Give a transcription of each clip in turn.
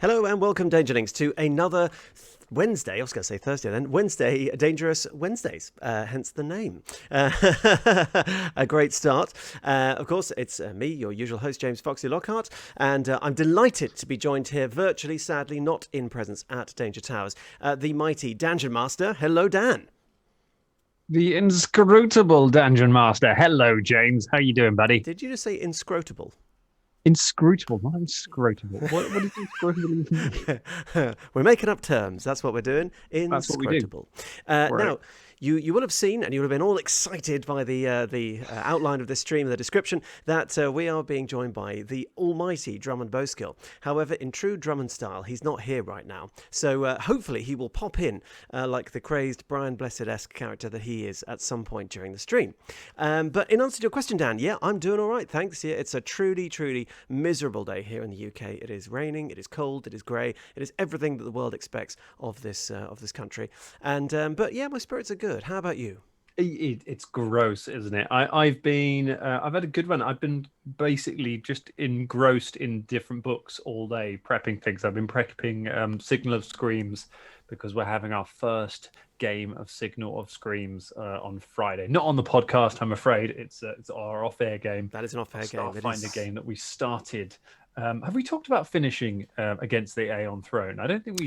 Hello and welcome, Dangerlings, to another Wednesday. I was going to say Thursday then. Wednesday, Dangerous Wednesdays, hence the name. A great start. Of course, it's me, your usual host, James Foxy Lockhart, and I'm delighted to be joined here virtually, sadly, not in presence at Danger Towers, the mighty Dungeon Master. Hello, Dan. The inscrutable Dungeon Master. Hello, James. How you doing, buddy? Did you just say inscrutable? Inscrutable, not inscrutable. What does inscrutable even mean? We're making up terms. That's what we're doing. That's what we do. Inscrutable. Right. Now, you will have seen, and you will have been all excited by the outline of this stream, the description, that we are being joined by the almighty Drummond Bowskill. However, in true Drummond style, he's not here right now. So hopefully he will pop in like the crazed Brian Blessed-esque character that he is at some point during the stream. But in answer to your question, Dan, yeah, I'm doing all right, thanks. Yeah, it's a truly, truly miserable day here in the UK. It is raining, it is cold, it is grey, it is everything that the world expects of this country. And but yeah, my spirits are good. How about you? It's gross, isn't it? I've had a good one. I've been basically just engrossed in different books all day, prepping things. I've been prepping Signal of Screams because we're having our first game of Signal of Screams on Friday. Not on the podcast, I'm afraid. It's our off-air game. That is an off-air game. Starfinder game that we started. Have we talked about finishing against the Aeon Throne? I don't think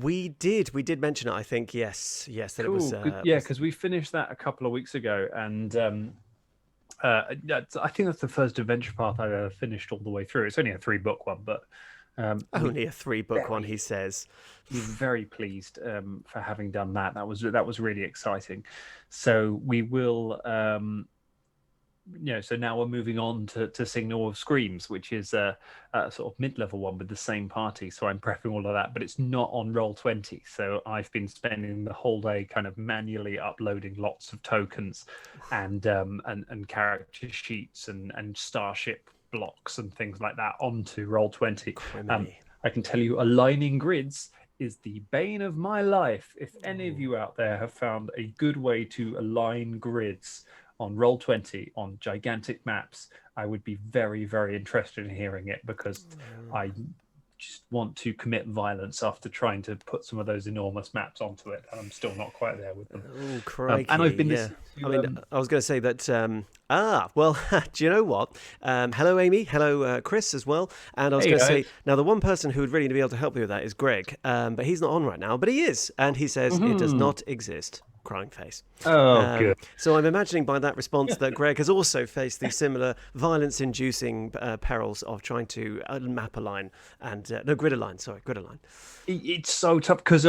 we did mention it. I think yes, that cool. It was because we finished that a couple of weeks ago, and I think that's the first adventure path I've ever finished all the way through. It's only a 3-book one, but only a 3-book one, he says. He's very pleased for having done that. That was really exciting. So we will. So now we're moving on to Signal of Screams, which is a sort of mid-level one with the same party. So I'm prepping all of that, but it's not on Roll20. So I've been spending the whole day kind of manually uploading lots of tokens and character sheets and starship blocks and things like that onto Roll20. I can tell you, aligning grids is the bane of my life. If any of you out there have found a good way to align grids on Roll20 on gigantic maps, I would be very, very interested in hearing it, because I just want to commit violence after trying to put some of those enormous maps onto it, and I'm still not quite there with them. Oh, crikey. And I've been listening to, I was going to say that well, do you know what? Hello, Amy. Hello, Chris, as well. And I was going to say, now the one person who would really be able to help me with that is Greg, but he's not on right now, but he is, and he says it does not exist. Crying face. Oh, good. So I'm imagining by that response that Greg has also faced the similar violence-inducing perils of trying to map align and grid align. It's so tough because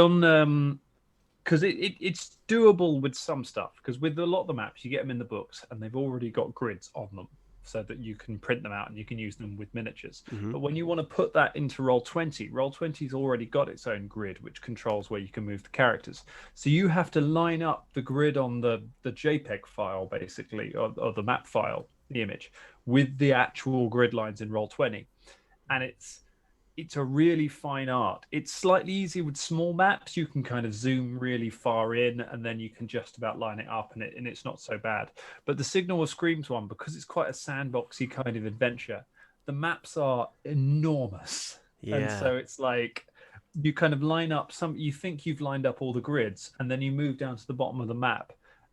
it's doable with some stuff. Because with a lot of the maps, you get them in the books and they've already got grids on them, so that you can print them out and you can use them with miniatures. But when you want to put that into Roll20's already got its own grid, which controls where you can move the characters. So you have to line up the grid on the JPEG file, basically, or the map file, the image, with the actual grid lines in Roll20. And it's a really fine art. It's slightly easier with small maps. You can kind of zoom really far in and then you can just about line it up, and it's not so bad. But the Signal of Screams one, because it's quite a sandboxy kind of adventure, the maps are enormous. Yeah. And so it's like you kind of line up you think you've lined up all the grids, and then you move down to the bottom of the map,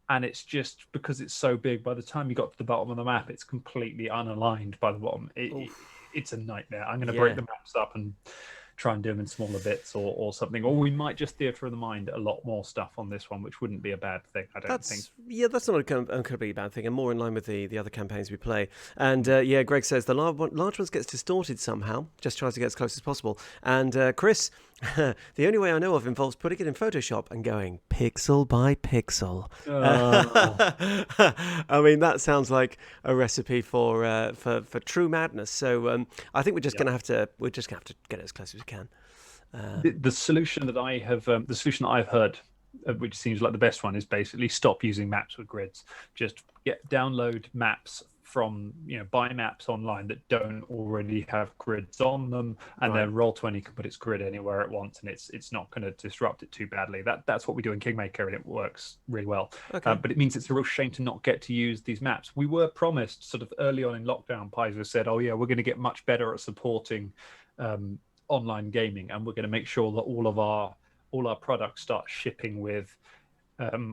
and it's just because it's so big, by the time you got to the bottom of the map, it's completely unaligned by the bottom. It's a nightmare. I'm going to break the maps up and try and do them in smaller bits or something. Or we might just theatre of the mind a lot more stuff on this one, which wouldn't be a bad thing, I don't think. Yeah, that's not a completely bad thing, and more in line with the other campaigns we play. And Greg says the large ones gets distorted somehow, just tries to get as close as possible. And Chris, the only way I know of involves putting it in Photoshop and going pixel by pixel. I mean, that sounds like a recipe for true madness. So I think we're just going to have to get as close as we can. The solution that I've heard, which seems like the best one, is basically stop using maps with grids. Just download maps from, buy maps online that don't already have grids on them, and then Roll20 can put its grid anywhere it wants, and it's not going to disrupt it too badly. That's what we do in Kingmaker, and it works really well. Okay. But it means it's a real shame to not get to use these maps. We were promised sort of early on in lockdown, Paizo said, oh yeah, we're going to get much better at supporting online gaming, and we're going to make sure that all our products start shipping with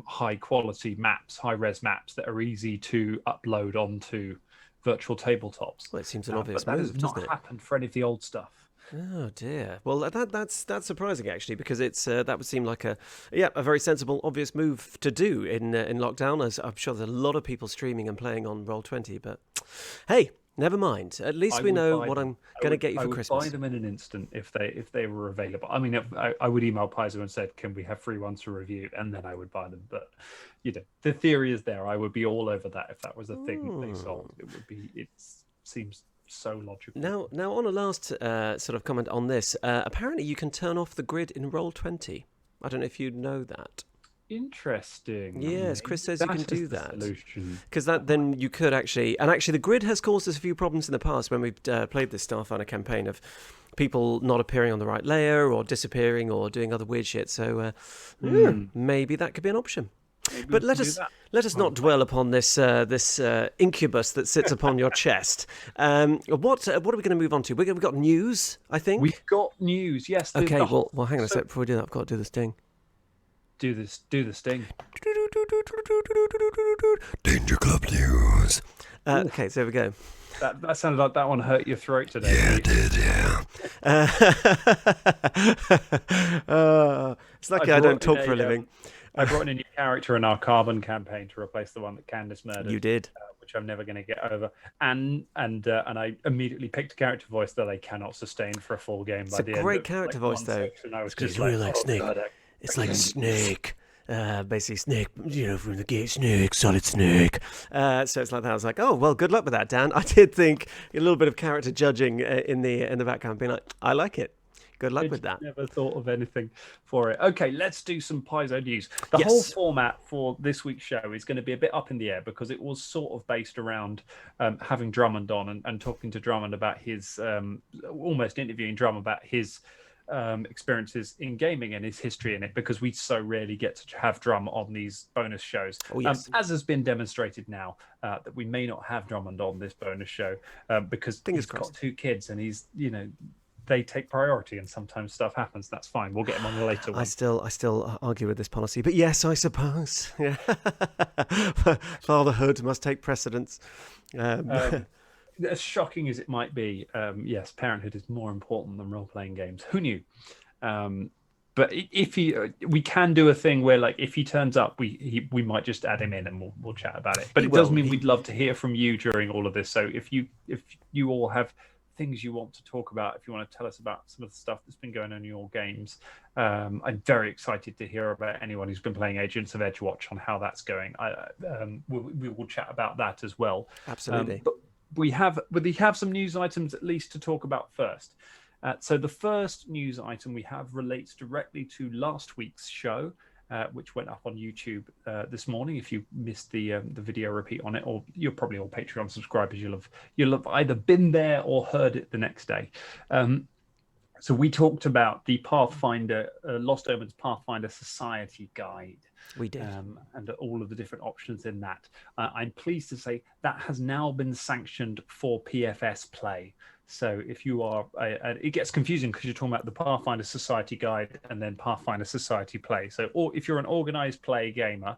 high quality maps, high res maps that are easy to upload onto virtual tabletops. Well, it seems an obvious But that move, has not doesn't it? happened for any of the old stuff. Oh dear. Well, that's surprising actually, because it's that would seem like a very sensible, obvious move to do in lockdown. As I'm sure there's a lot of people streaming and playing on Roll20, but hey, never mind. At least we know what I'm going to get you for Christmas. I would buy them in an instant if they were available. I mean, I would email Paizo and said, "Can we have free ones to review?" And then I would buy them. But the theory is there. I would be all over that if that was a thing that they sold. It would be. It seems so logical. Now, on a last sort of comment on this, apparently you can turn off the grid in Roll20. I don't know if you know that. Interesting. Yes, Chris says you can do that. Because that then you could actually the grid has caused us a few problems in the past when we've played this Starfinder campaign of people not appearing on the right layer or disappearing or doing other weird shit. So maybe that could be an option. But let us not dwell upon this incubus that sits upon your chest. What are we going to move on to? We've got news, I think. We've got news. Yes. Okay. Well, hang on a sec before we do that. I've got to do this thing. Do the sting. Danger Club news. Okay, so there we go. That sounded like that one hurt your throat today. Yeah, it did, yeah. It's lucky I don't talk for a living. I brought in a new character in our Carbon campaign to replace the one that Candice murdered. You did. Which I'm never going to get over. And I immediately picked a character voice that I cannot sustain for a full game. It's a great character voice, though. It's really like Snake. It's like Snake. Basically Snake, from the gate, Snake, Solid Snake. So it's like that. I was like, oh, well, good luck with that, Dan. I did think a little bit of character judging in the background, being like, I like it. Good luck with that. Never thought of anything for it. Okay, let's do some Paizo news. The whole format for this week's show is going to be a bit up in the air because it was sort of based around having Drummond on and talking to Drummond about his, almost interviewing Drummond about his experiences in gaming and his history in it, because we so rarely get to have Drum on these bonus shows. Oh, yes. As has been demonstrated now, that we may not have Drummond on this bonus show because he's got 2 kids and he's, they take priority and sometimes stuff happens. That's fine. We'll get him on the later one. I still argue with this policy, but yes, I suppose. Yeah. Fatherhood must take precedence. As shocking as it might be, yes, parenthood is more important than role-playing games. Who knew? But if we can do a thing where, like, if he turns up, we might just add him in and we'll chat about it. But it does mean we'd love to hear from you during all of this. So if you all have things you want to talk about, if you want to tell us about some of the stuff that's been going on in your games, I'm very excited to hear about anyone who's been playing Agents of Edgewatch on how that's going. We will chat about that as well. Absolutely. But we have some news items at least to talk about first. So the first news item we have relates directly to last week's show, which went up on YouTube this morning. If you missed the video repeat on it, or you're probably all Patreon subscribers, you'll have either been there or heard it the next day. So we talked about the Pathfinder, Lost Omens Pathfinder Society Guide. We did. And all of the different options in that. I'm pleased to say that has now been sanctioned for PFS play. So if you are, it gets confusing because you're talking about the Pathfinder Society Guide and then Pathfinder Society Play. So, or if you're an organized play gamer,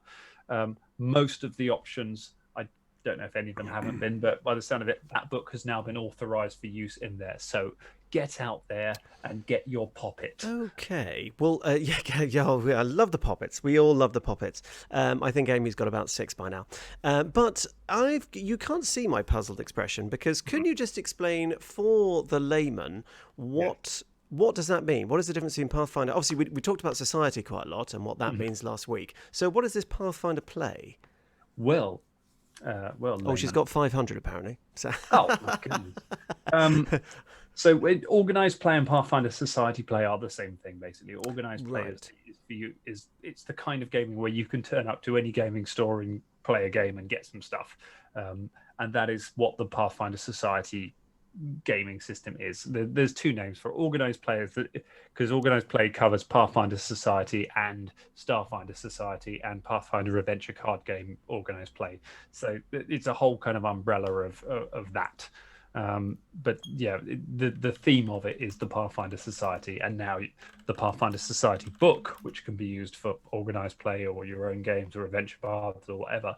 most of the options, I don't know if any of them haven't been, but by the sound of it, that book has now been authorized for use in there. So get out there and get your poppet. Okay. Well, I love the poppets. We all love the poppets. I think Amy's got about 6 by now. But you can't see my puzzled expression, because can you just explain for the layman what does that mean? What is the difference between Pathfinder? Obviously, we talked about society quite a lot and what that means last week. So what is this Pathfinder play? Well, she's got 500 apparently. So. Oh my goodness. So organised play and Pathfinder Society play are the same thing, basically. Organised play it's the kind of gaming where you can turn up to any gaming store and play a game and get some stuff, and that is what the Pathfinder Society gaming system is. There's 2 names for organised players, because organised play covers Pathfinder Society and Starfinder Society and Pathfinder Adventure card game organised play. So it's a whole kind of umbrella of that. But yeah, the theme of it is the Pathfinder Society, and now the Pathfinder Society book, which can be used for organized play or your own games or adventure paths or whatever,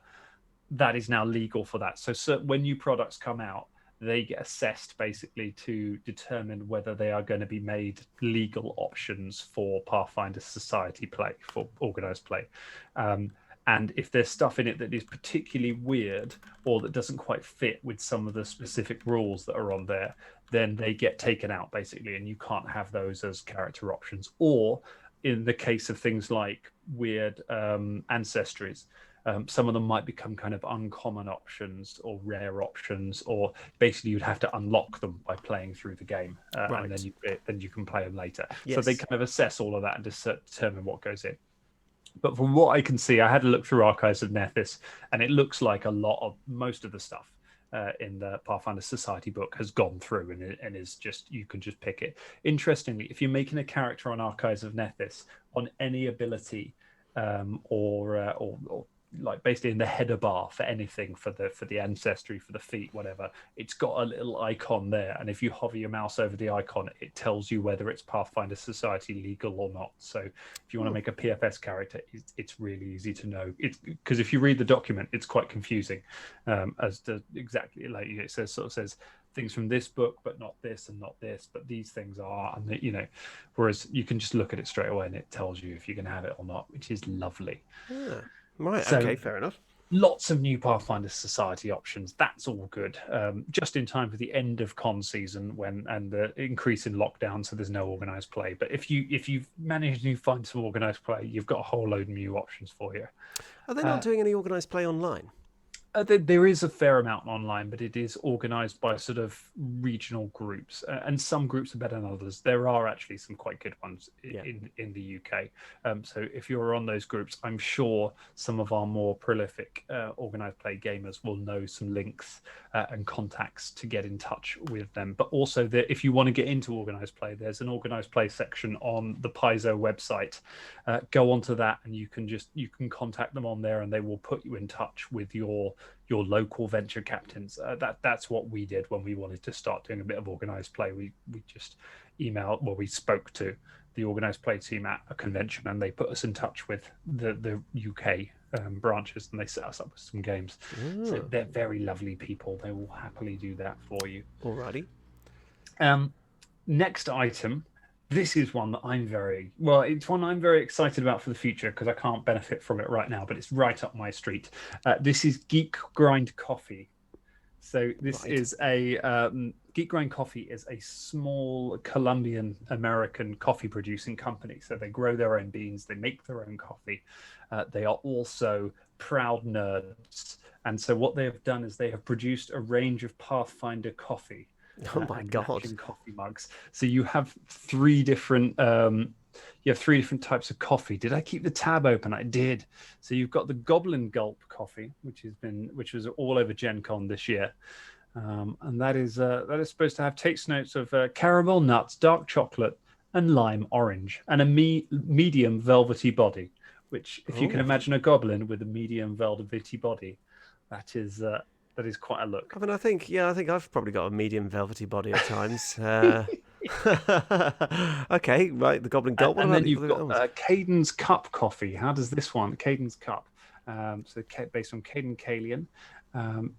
that is now legal for that. So when new products come out, they get assessed basically to determine whether they are going to be made legal options for Pathfinder Society play, for organized play. And if there's stuff in it that is particularly weird or that doesn't quite fit with some of the specific rules that are on there, then they get taken out basically, and you can't have those as character options. Or in the case of things like weird ancestries, some of them might become kind of uncommon options or rare options, or basically you'd have to unlock them by playing through the game, Right. and then you can play them later. Yes. So they kind of assess all of that and determine what goes in. But from what I can see, I had a look through Archives of Nethys, and it looks like most of the stuff in the Pathfinder Society book has gone through and is just, you can just pick it. Interestingly, if you're making a character on Archives of Nethys on any ability or like basically in the header bar for anything, for the ancestry, for the feat, whatever, it's got a little icon there, and if you hover your mouse over the icon, it tells you whether it's Pathfinder Society legal or not. So if you want to make a PFS character, it's really easy to know. It's because if you read the document, it's quite confusing as to exactly, like it says, sort of says things from this book but not this, and not this but these things are, and whereas you can just look at it straight away and it tells you if you can have it or not, which is lovely. Yeah. Right. So, okay. Fair enough. Lots of new Pathfinder Society options. That's all good. Just in time for the end of con season and the increase in lockdown, so there's no organized play. But if you've managed to find some organized play, you've got a whole load of new options for you. Are they not doing any organized play online? There is a fair amount online, but it is organized by sort of regional groups, and some groups are better than others. There are actually some quite good ones in the UK. So if you're on those groups, I'm sure some of our more prolific organized play gamers will know some links and contacts to get in touch with them. But also, if you want to get into organized play, there's an organized play section on the Paizo website. Go onto that, and you can contact them on there, and they will put you in touch with your local venture captains. That's what we did when we wanted to start doing a bit of organized play. We just we spoke to the organized play team at a convention, and they put us in touch with the UK branches, and they set us up with some games. So they're very lovely people. They will happily do that for you. Alrighty. Next item. This is one that it's one I'm very excited about for the future, because I can't benefit from it right now, but it's right up my street. This is Geek Grind Coffee. So this is Geek Grind Coffee is a small Colombian American coffee producing company. So they grow their own beans, they make their own coffee. They are also proud nerds. And so what they have done is they have produced a range of Pathfinder coffee. Oh my god! Coffee mugs. So you have three different types of coffee. Did I keep the tab open? I did. So you've got the Goblin Gulp coffee, which was all over Gen Con this year, and that is supposed to have taste notes of caramel, nuts, dark chocolate, and lime orange, and a medium velvety body. Which, if you can imagine a goblin with a medium velvety body, that is quite a look. I mean, I think I've probably got a medium velvety body at times. Okay, right, the Goblin Gulp. And then you've got Caden's Cup coffee. How does this one? Caden's Cup. So based on Caden Kalian.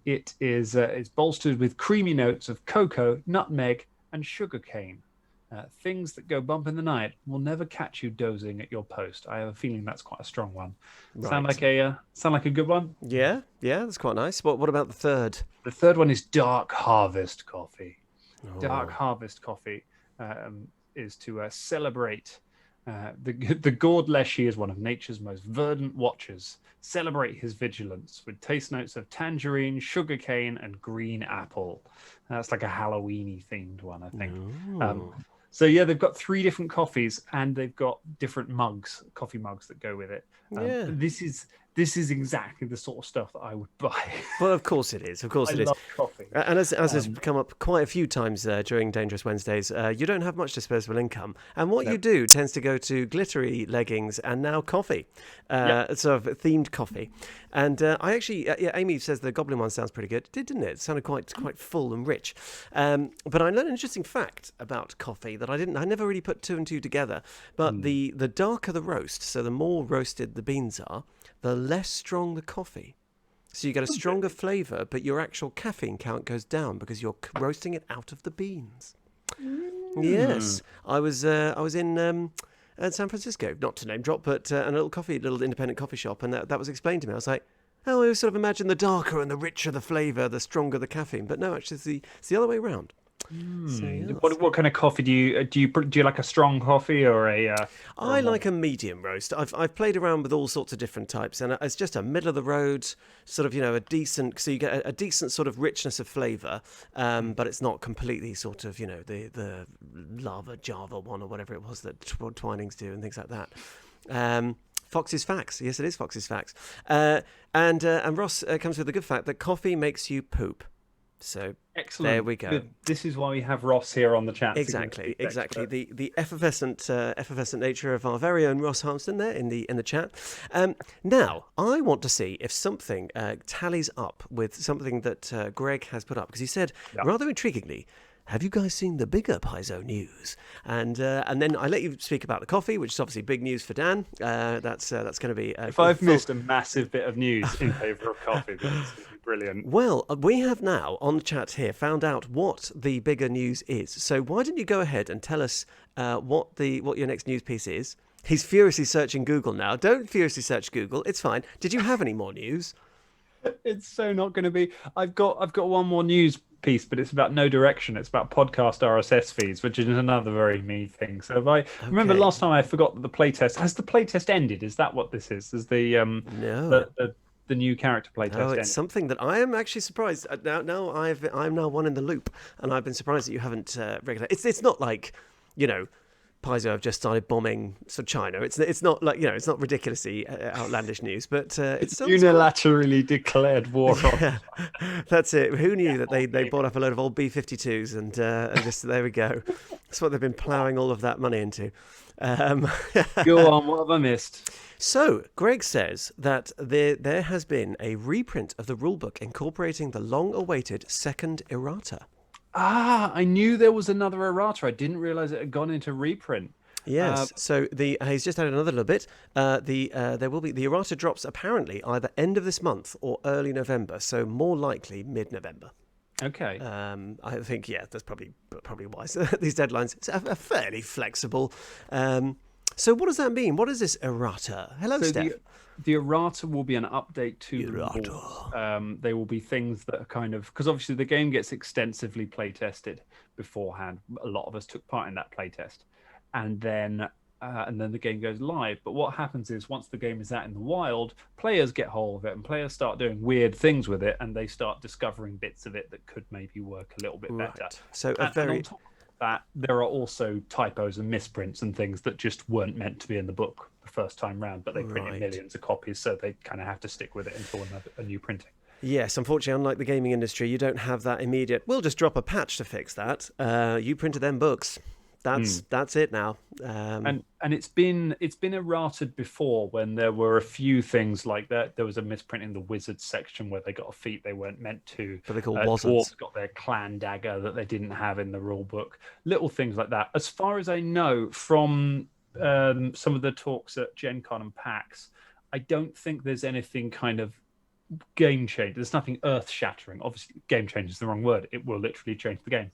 It's bolstered with creamy notes of cocoa, nutmeg, and sugarcane. Things that go bump in the night will never catch you dozing at your post. I have a feeling that's quite a strong one. Right. Sound like a good one? Yeah, that's quite nice. What about the third? The third one is Dark Harvest coffee. Dark Harvest coffee is to celebrate the Gord Leshy is one of nature's most verdant watchers. Celebrate his vigilance with taste notes of tangerine, sugarcane, and green apple. That's like a Halloween-y themed one, I think. So yeah, they've got 3 different coffees, and they've got different coffee mugs that go with it. this is exactly the sort of stuff that I would buy. Well, of course it is. Of course I it is. love coffee. And as has come up quite a few times during Dangerous Wednesdays, you don't have much disposable income. And what you do tends to go to glittery leggings and now coffee, sort of themed coffee. And I actually, Amy says the Goblin one sounds pretty good. It did, didn't it? It sounded quite full and rich. But I learned an interesting fact about coffee that I never really put two and two together. But the darker the roast, so the more roasted the beans are, the less strong the coffee. So you get a stronger flavour, but your actual caffeine count goes down because you're roasting it out of the beans. Yes, I was in San Francisco, not to name drop, but a little independent coffee shop, and that was explained to me. I was like, oh, I always sort of imagine the darker and the richer the flavour, the stronger the caffeine. But no, actually, it's the other way around. So, yes. What kind of coffee do you like? A strong coffee or a? I like a medium roast. I've played around with all sorts of different types, and it's just a middle of the road sort of, a decent. So you get a decent sort of richness of flavour, but it's not completely sort of, the lava Java one or whatever it was that Twinings do and things like that. Fox's Facts. Yes, it is Fox's Facts. And Ross comes with the good fact that coffee makes you poop. So excellent. There we go. Good. This is why we have Ross here on the chat. Exactly. The effervescent nature of our very own Ross Harmston there in the chat. Now I want to see if something tallies up with something that Greg has put up, because he said rather intriguingly, have you guys seen the bigger Paizo news? And then I let you speak about the coffee, which is obviously big news for Dan. That's going to be. If I've missed a massive bit of news in favour of coffee, then it's going to be brilliant. Well, we have now on the chat here found out what the bigger news is. So why don't you go ahead and tell us what your next news piece is? He's furiously searching Google now. Don't furiously search Google. It's fine. Did you have any more news? It's so not going to be. I've got one more news piece, but it's about no direction. It's about podcast RSS feeds, which is another very me thing. So if I remember last time, I forgot that the playtest has the playtest ended. Is that what this is? Is the no. The new character playtest? Oh, it's ended? Something that I am actually surprised. Now I'm now one in the loop, and I've been surprised that you haven't regulated. It's not like, Paizo have just started bombing China. It's not like, it's not ridiculously outlandish news, but it's unilaterally declared war on. That's it. Who knew that they bought up a load of old B-52s and just there we go. That's what they've been ploughing all of that money into. Go on, what have I missed? So, Greg says that there has been a reprint of the rulebook incorporating the long-awaited second errata. I knew there was another errata. I didn't realise it had gone into reprint. Yes, so he's just added another little bit. There will be the errata drops apparently either end of this month or early November, so more likely mid-November. Okay. I think that's probably wise. These deadlines are fairly flexible. So what does that mean? What is this errata? Hello, Steph. The errata will be an update to the rules. They will be things that are kind of, because obviously the game gets extensively play tested beforehand. A lot of us took part in that play test, and then the game goes live. But what happens is once the game is out in the wild, players get hold of it and players start doing weird things with it, and they start discovering bits of it that could maybe work a little bit better. So and on top of that, there are also typos and misprints and things that just weren't meant to be in the book the first time round, but they printed millions of copies, so they kind of have to stick with it until a new printing. Yes, unfortunately, unlike the gaming industry, you don't have that immediate, we'll just drop a patch to fix that. You printed them books. That's it now. And it's been errated before when there were a few things like that. There was a misprint in the wizards section where they got a feat they weren't meant to. But they called dwarves got their clan dagger that they didn't have in the rule book. Little things like that. As far as I know from some of the talks at Gen Con and PAX, I don't think there's anything kind of game change. There's nothing earth shattering. Obviously, game change is the wrong word. It will literally change the game.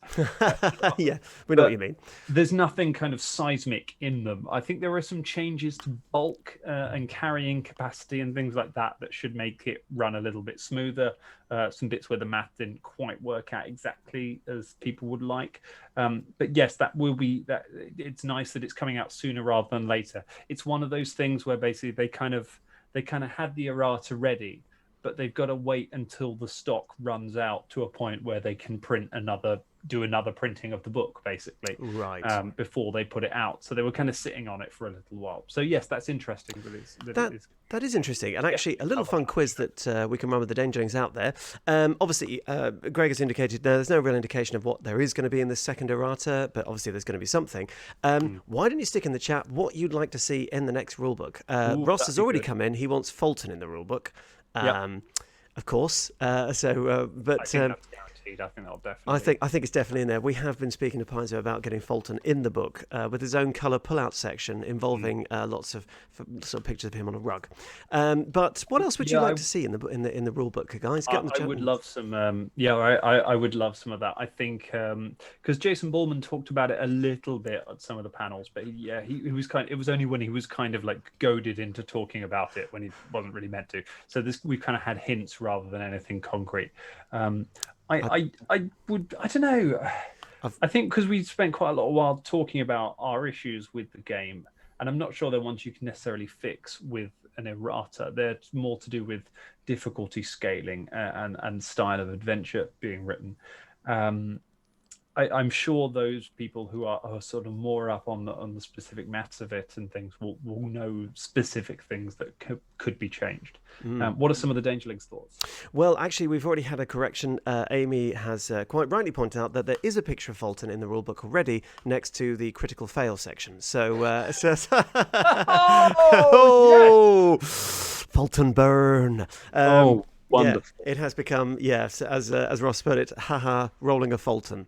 Yeah, we know what you mean. There's nothing kind of seismic in them. I think there are some changes to bulk and carrying capacity and things like that should make it run a little bit smoother. Some bits where the math didn't quite work out exactly as people would like. But yes, that will be that. It's nice that it's coming out sooner rather than later. It's one of those things where basically they kind of had the errata ready, but they've got to wait until the stock runs out to a point where they can print another do another printing of the book, basically, Right. before they put it out. So they were kind of sitting on it for a little while. So yes, that's interesting. That is interesting. And actually, a little fun quiz that we can run with the Dangerlings out there. Obviously, Greg has indicated there's no real indication of what there is going to be in this second errata, but obviously there's going to be something. Why don't you stick in the chat what you'd like to see in the next rulebook? Ross has already come in. He wants Fulton in the rulebook. Of course. But I think that's guaranteed. I think that'll definitely. I think it's definitely in there. We have been speaking to Paizo about getting Fulton in the book with his own colour pull-out section involving lots of sort of pictures of him on a rug. But what else would you like to see in the rule book, guys? Get in the chat. I would love some. I would love some of that. I think because Jason Ballman talked about it a little bit at some of the panels, but he was kind. It was only when he was kind of like goaded into talking about it when he wasn't really meant to. So we've kind of had hints rather than anything concrete. I don't know. I think because we spent quite a lot of while talking about our issues with the game, and I'm not sure they're ones you can necessarily fix with an errata. They're more to do with difficulty scaling and style of adventure being written. I'm sure those people who are sort of more up on the specific maths of it and things will know specific things that could be changed. What are some of the Dangerlings' thoughts? Well, actually, we've already had a correction. Amy has quite rightly pointed out that there is a picture of Fulton in the rulebook already next to the critical fail section. So, Yes. Fulton burn. Wonderful. Yeah, it has become, yes, as Ross put it, haha, rolling a Fulton.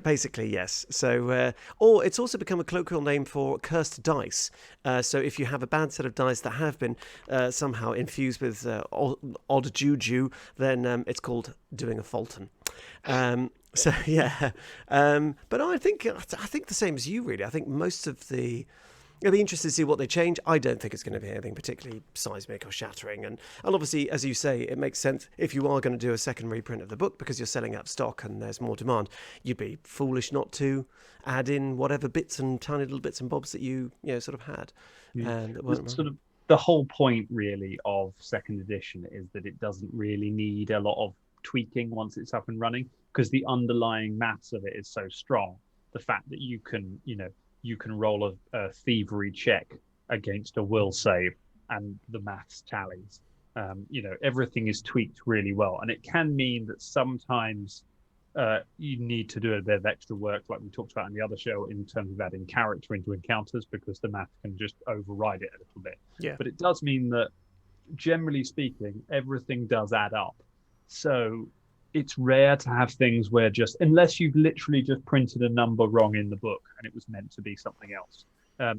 Basically, yes. So, or it's also become a colloquial name for cursed dice. So if you have a bad set of dice that have been somehow infused with odd juju, then it's called doing a Fulton. So yeah, but I think the same as you, really. I think most of the. It'll be interesting to see what they change. I don't think it's going to be anything particularly seismic or shattering. And obviously, as you say, it makes sense if you are going to do a second reprint of the book because you're selling out stock and there's more demand. You'd be foolish not to add in whatever tiny little bits and bobs that you sort of had. And sort of the whole point, really, of second edition is that it doesn't really need a lot of tweaking once it's up and running because the underlying maths of it is so strong. The fact that you can roll a thievery check against a will save and the maths tallies. Everything is tweaked really well. And it can mean that sometimes you need to do a bit of extra work, like we talked about in the other show, in terms of adding character into encounters because the math can just override it a little bit. Yeah. But it does mean that, generally speaking, everything does add up. So it's rare to have things where unless you've literally just printed a number wrong in the book and it was meant to be something else.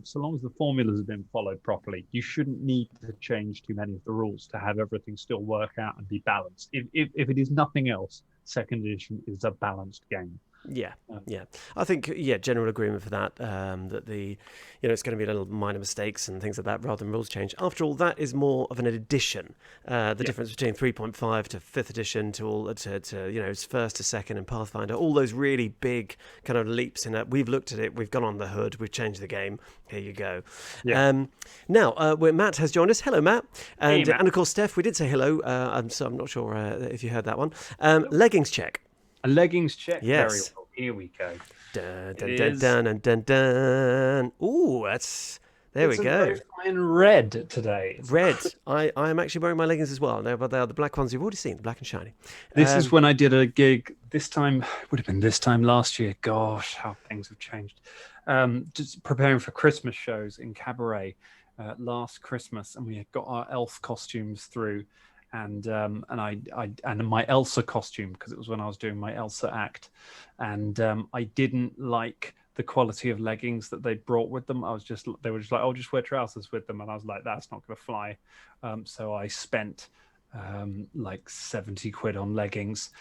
So long as the formulas have been followed properly, you shouldn't need to change too many of the rules to have everything still work out and be balanced. If it is nothing else, second edition is a balanced game. Yeah. I think general agreement for that. That it's going to be little minor mistakes and things like that rather than rules change. After all, that is more of an addition. The difference between 3.5 to 5th edition to its first to second and Pathfinder, all those really big kind of leaps in that. We've looked at it. We've gone on the hood. We've changed the game. Here you go. Yeah. Now, Matt has joined us. Hello, Matt. Hey, Matt. And of course, Steph. We did say hello. I'm not sure if you heard that one. Leggings check. A leggings check. Yes. Very well. Here we go. Dun, dun, dun, dun, dun, dun, dun. Ooh, there we go. Very fine red today. Red. I am actually wearing my leggings as well. They are the black ones you've already seen, the black and shiny. This is when I did a gig. This time would have been this time last year. Gosh, how things have changed. Just preparing for Christmas shows in Cabaret last Christmas, and we had got our elf costumes through. And my Elsa costume, because it was when I was doing my Elsa act, and I didn't like the quality of leggings that they brought with them. They were just like, oh, just wear trousers with them, and I was like, that's not going to fly. So I spent like 70 quid on leggings,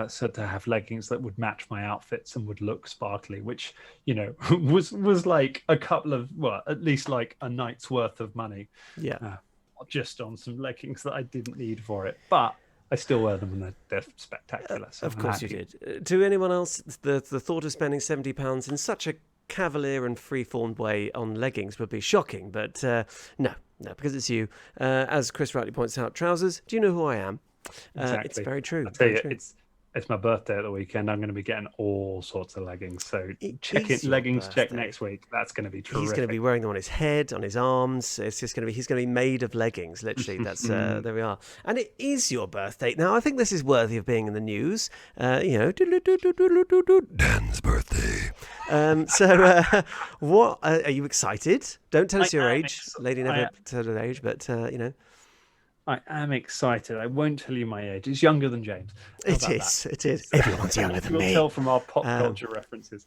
so to have leggings that would match my outfits and would look sparkly, which was like at least like a night's worth of money. Yeah. Just on some leggings that I didn't need for it, but I still wear them and they're spectacular. So of course you did. To anyone else, the thought of spending £70 in such a cavalier and free-formed way on leggings would be shocking, but no, because it's you. As Chris rightly points out, trousers. Do you know who I am? Exactly. It's very true. I tell you, It's my birthday at the weekend. I'm going to be getting all sorts of leggings. So check is in your leggings check birthday. next week. That's going to be terrific. He's going to be wearing them on his head, on his arms. He's going to be made of leggings. Literally, that's there we are. And it is your birthday. Now, I think this is worthy of being in the news. Dan's birthday. What are you excited? Don't tell us your age. Lady never told her age, but I am excited. I won't tell you my age. It's younger than James. It is. Everyone's younger than me. You'll tell from our pop culture references.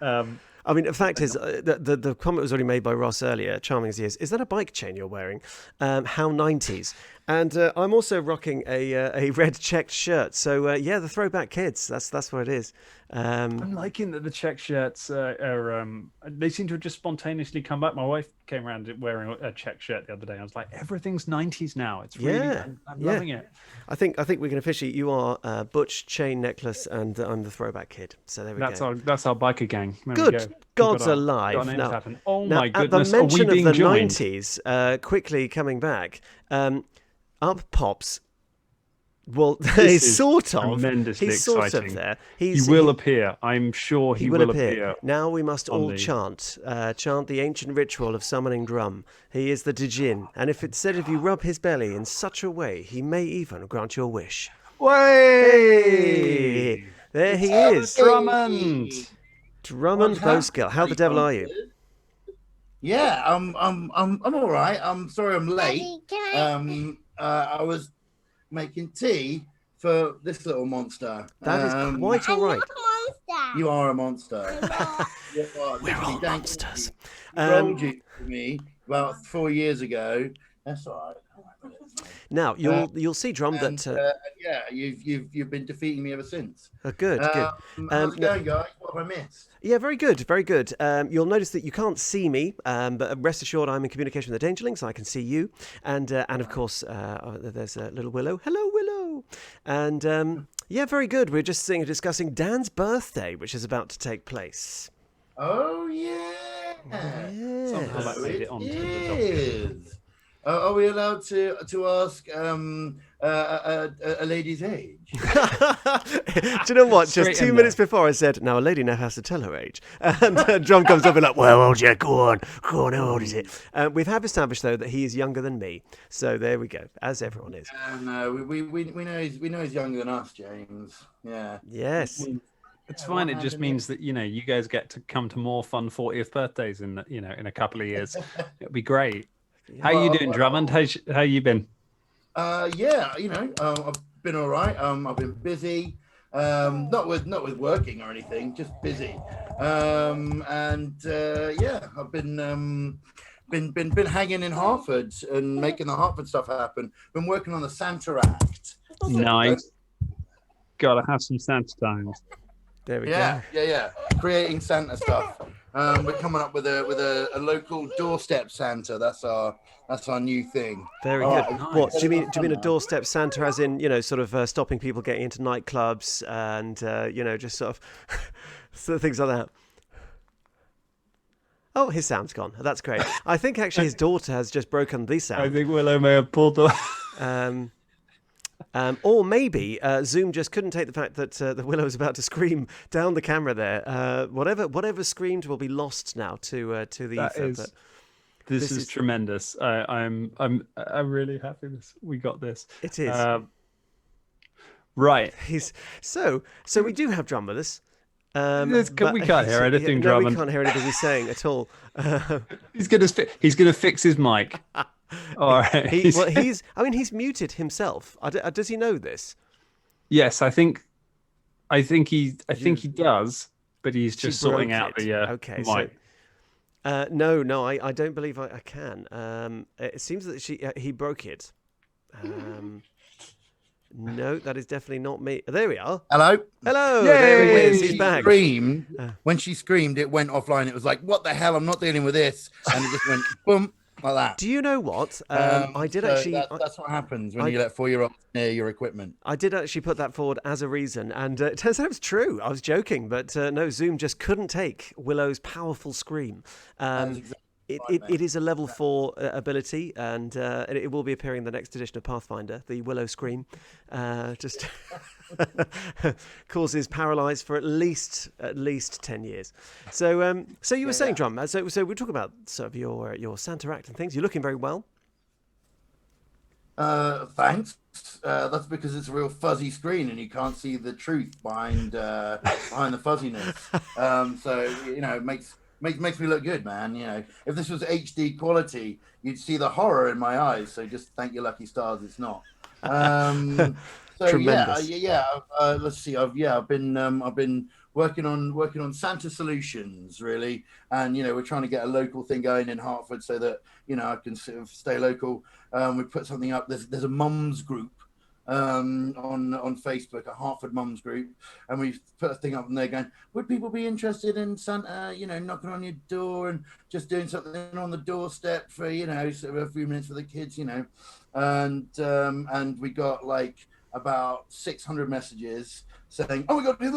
I mean, the fact is, the comment was already made by Ross earlier, charming as he is that a bike chain you're wearing? How 90s. And I'm also rocking a red checked shirt. So, the throwback kids. That's what it is. I'm liking that the check shirts they seem to have just spontaneously come back. My wife came around wearing a check shirt the other day. I was like, everything's 90s now. It's really, I'm loving it. I think we can officially, you are Butch, chain necklace, and I'm the throwback kid. So there we go. That's our biker gang. Good. God's alive. Now, my goodness, at the mention of the joined? 90s, quickly coming back, up pops. Well, he's sort of there. He will appear. I'm sure he will appear. Now we must all chant the ancient ritual of summoning Drum. He is the Djinn, and if it's said if you rub his belly in such a way, he may even grant your wish. Way! There he is, Drummond. Drummond Boskill. How the devil are you? Yeah, I'm all right. I'm sorry I'm late. I was making tea for this little monster. That is quite all right. You are a monster. We're all monsters. You rolled you to me about 4 years ago. That's all right. Now you'll see, Drum, that you've been defeating me ever since. Good. How's it going, guys? What have I missed? Yeah, very good. You'll notice that you can't see me, but rest assured I'm in communication with the Dangerlings, so I can see you. And of course, there's little Willow. Hello, Willow. And very good. We're just discussing Dan's birthday, which is about to take place. Oh, yeah. Somehow that made it onto the document. Are we allowed to ask a lady's age? Do you know what? Just 2 minutes before I said, now a lady now has to tell her age. And Drum comes up and like, well, old yeah, go on, how old is it? We have established, though, that he is younger than me. So there we go, as everyone is. No, we know he's younger than us, James. Yeah. Yes. It's fine. It just means that, you guys get to come to more fun 40th birthdays in a couple of years. It'll be great. How you doing, Drummond? How you been? I've been all right. I've been busy, not with working or anything, just busy. I've been hanging in Hartford and making the Hartford stuff happen. Been working on the Santa Act. Nice. Gotta have some Santa times. There we go. Yeah. Creating Santa stuff. We're coming up with a local doorstep Santa. That's our new thing. Very good. Nice. What do you mean? A doorstep Santa, as in sort of stopping people getting into nightclubs and just sort of things like that. Oh, his sound's gone. That's great. I think actually his daughter has just broken the sound. I think Willow may have pulled the. Or maybe Zoom just couldn't take the fact that the Willow is about to scream down the camera there. Whatever screamed will be lost now to the ether. This is tremendous. I'm really happy we got this. It is. Right. So we do have Drum with us. We can't hear anything, no, Drummond. We can't hear anything he's saying at all. He's gonna fix his mic. All right. He's muted himself. Does he know this? Yes, I think he does, but he's just sorting out the mic. No, I don't believe I can. It seems that he broke it. No, that is definitely not me. There we are. Hello. Yay! There he is. He's back. When she screamed, it went offline. It was like, what the hell? I'm not dealing with this. And it just went boom. Like that. Do you know what? I did actually. That's what happens when you let 4-year-olds near your equipment. I did actually put that forward as a reason, and it turns out it's true. I was joking, but no, Zoom just couldn't take Willow's powerful scream. It is a level 4 ability, and it will be appearing in the next edition of Pathfinder, the Willow scream. causes paralyzed for at least 10 years. So so you were saying, Drum. So we're talking about sort of your Santa act and things. You're looking very well. Thanks. That's because it's a real fuzzy screen and you can't see the truth behind the fuzziness. So it makes me look good, man. If this was HD quality, you'd see the horror in my eyes. So just thank your lucky stars, it's not. So Tremendous. let's see. I've been working on Santa solutions, really, and we're trying to get a local thing going in Hartford so that I can sort of stay local. We put something up. There's a mums group on Facebook, a Hartford mums group, and we put a thing up and they're going, would people be interested in Santa, knocking on your door and just doing something on the doorstep for sort of a few minutes for the kids, and we got like about 600 messages saying, oh my god, wink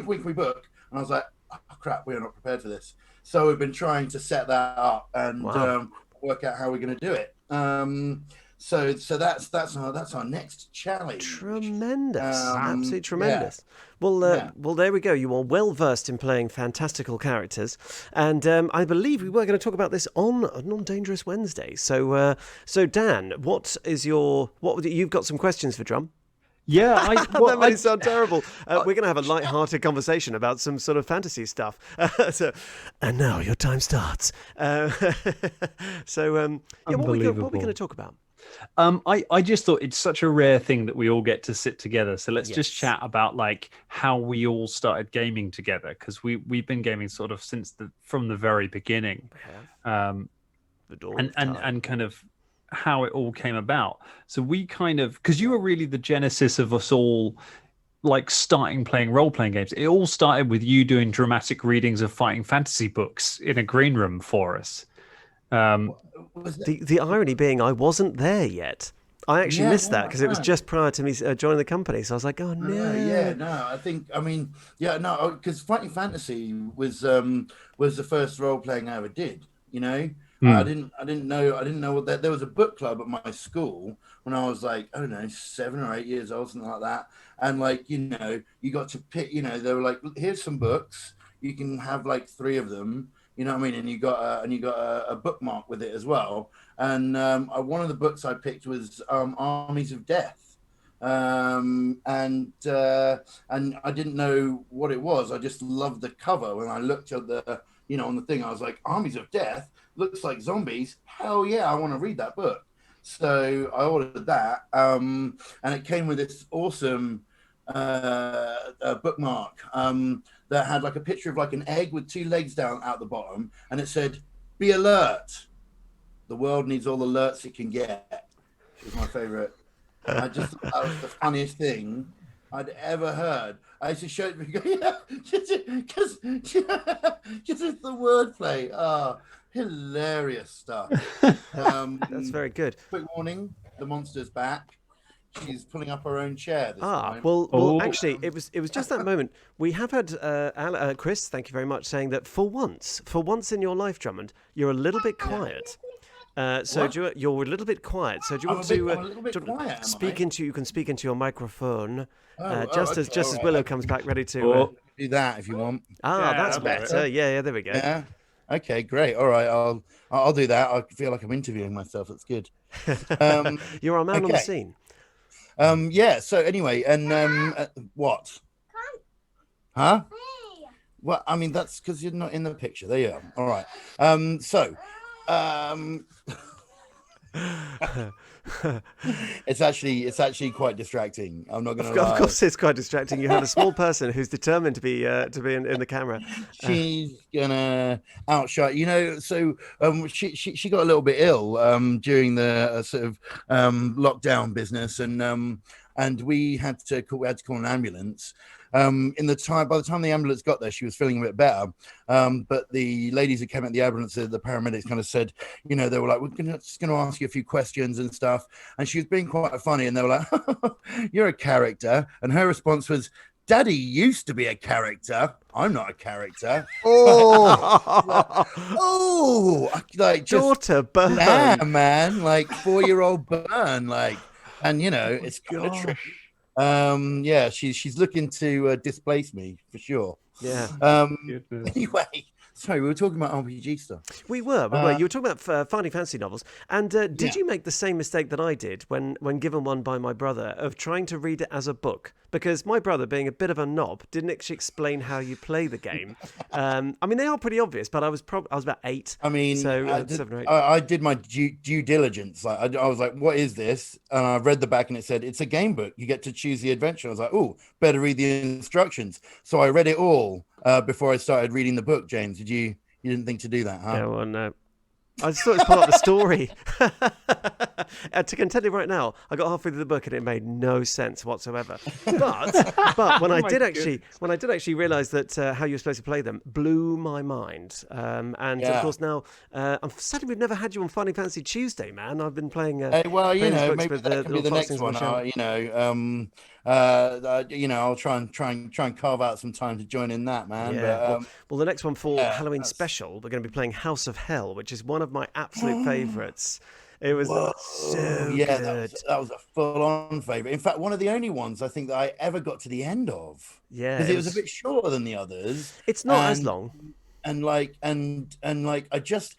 wink we book, and I was like, oh crap, we're not prepared for this. So we've been trying to set that up and work out how we're going to do it. So that's our next challenge. Tremendous, absolutely tremendous. Well, there we go. You are well versed in playing fantastical characters, and I believe we were going to talk about this on Dangerous Wednesday. So, Dan, you've got some questions for Drum? Yeah, that may sound terrible. We're going to have a light-hearted conversation about some sort of fantasy stuff. And now your time starts. What are we going to talk about? I just thought it's such a rare thing that we all get to sit together. So let's just chat about like how we all started gaming together, because we've been gaming sort of from the very beginning, and kind of how it all came about. So we kind of, because you were really the genesis of us all like starting playing role-playing games. It all started with you doing dramatic readings of fighting fantasy books in a green room for us. The irony being I wasn't there yet. I actually missed that because it was just prior to me joining the company. So I was like, oh no. Because Fighting Fantasy was the first role playing I ever did. I didn't know what that. There was a book club at my school when I was like, I don't know, 7 or 8 years old, something like that. And like, you got to pick. They were like, here's some books. You can have like 3 of them. You know what I mean? And you got a bookmark with it as well. And one of the books I picked was Armies of Death. And I didn't know what it was. I just loved the cover. When I looked at the, on the thing, I was like, Armies of Death looks like zombies. Hell yeah, I want to read that book. So I ordered that. And it came with this awesome bookmark that had like a picture of like an egg with 2 legs down out the bottom, and it said, "Be alert. The world needs all the alerts it can get." It was my favorite. I just thought that was the funniest thing I'd ever heard. I used to show it because it's the wordplay. Hilarious stuff. That's very good. Quick warning: the monster's back. She's pulling up her own chair this time. Well, actually, it was just that moment. We have had Chris, thank you very much, saying that for once in your life, Drummond, you're a little bit quiet. You're a little bit quiet. So do you want to speak into? You can speak into your microphone. Just as Willow comes back, ready to do that if you want. That's better. Yeah, there we go. Yeah. Okay, great. All right, I'll do that. I feel like I'm interviewing myself. That's good. You're our man on the scene. So anyway, and what? Huh? Well, I mean, that's because you're not in the picture. There you are. All right. It's actually quite distracting. I'm not going to lie. Of course, it's quite distracting. You have a small person who's determined to be in the camera. She's gonna outshine. So she got a little bit ill during the sort of lockdown business, and we had to call an ambulance. By the time the ambulance got there, she was feeling a bit better. But the ladies who came at the ambulance, the paramedics kind of said, they were like, we're just going to ask you a few questions and stuff. And she was being quite funny. And they were like, you're a character. And her response was, Daddy used to be a character. I'm not a character. Like just daughter burn. Yeah, man. Like 4-year-old burn. Like, and Oh it's my kind of true. gosh. Yeah, she's looking to displace me for sure. Yeah. Goodness. Anyway, sorry, we were talking about RPG stuff. We were. You were talking about Finding Fantasy novels. And did Yeah. you make the same mistake that I did when given one by my brother of trying to read it as a book? Because my brother, being a bit of a knob, didn't actually explain how you play the game. I mean, they are pretty obvious, but I was about 8. I mean, So I did, 7 or 8. I did my due diligence. Like, I was like, "What is this?" And I read the back, and it said, "It's a game book. You get to choose the adventure." I was like, "Oh, better read the instructions." So I read it all before I started reading the book. James, you didn't think to do that, huh? Yeah, well, no. I just thought it was part of the story. To contend it right now, I got halfway through the book and it made no sense whatsoever. But when I did actually realise that how you're supposed to play them, blew my mind. And of course now, I'm sadly we've never had you on Finding Fantasy Tuesday, man. I've been playing. Well, playing these books maybe with that can be the little next foxings one. on I'll try and carve out some time to join in that, man. Yeah. But, well, the next one for Halloween that's- special, we're going to be playing House of Hell, which is one of my absolute favourites. It was so yeah, good. that was a full-on favorite. In fact, one of the only ones I think that I ever got to the end of. Yeah, because it was a bit shorter than the others. It's not as long. And I just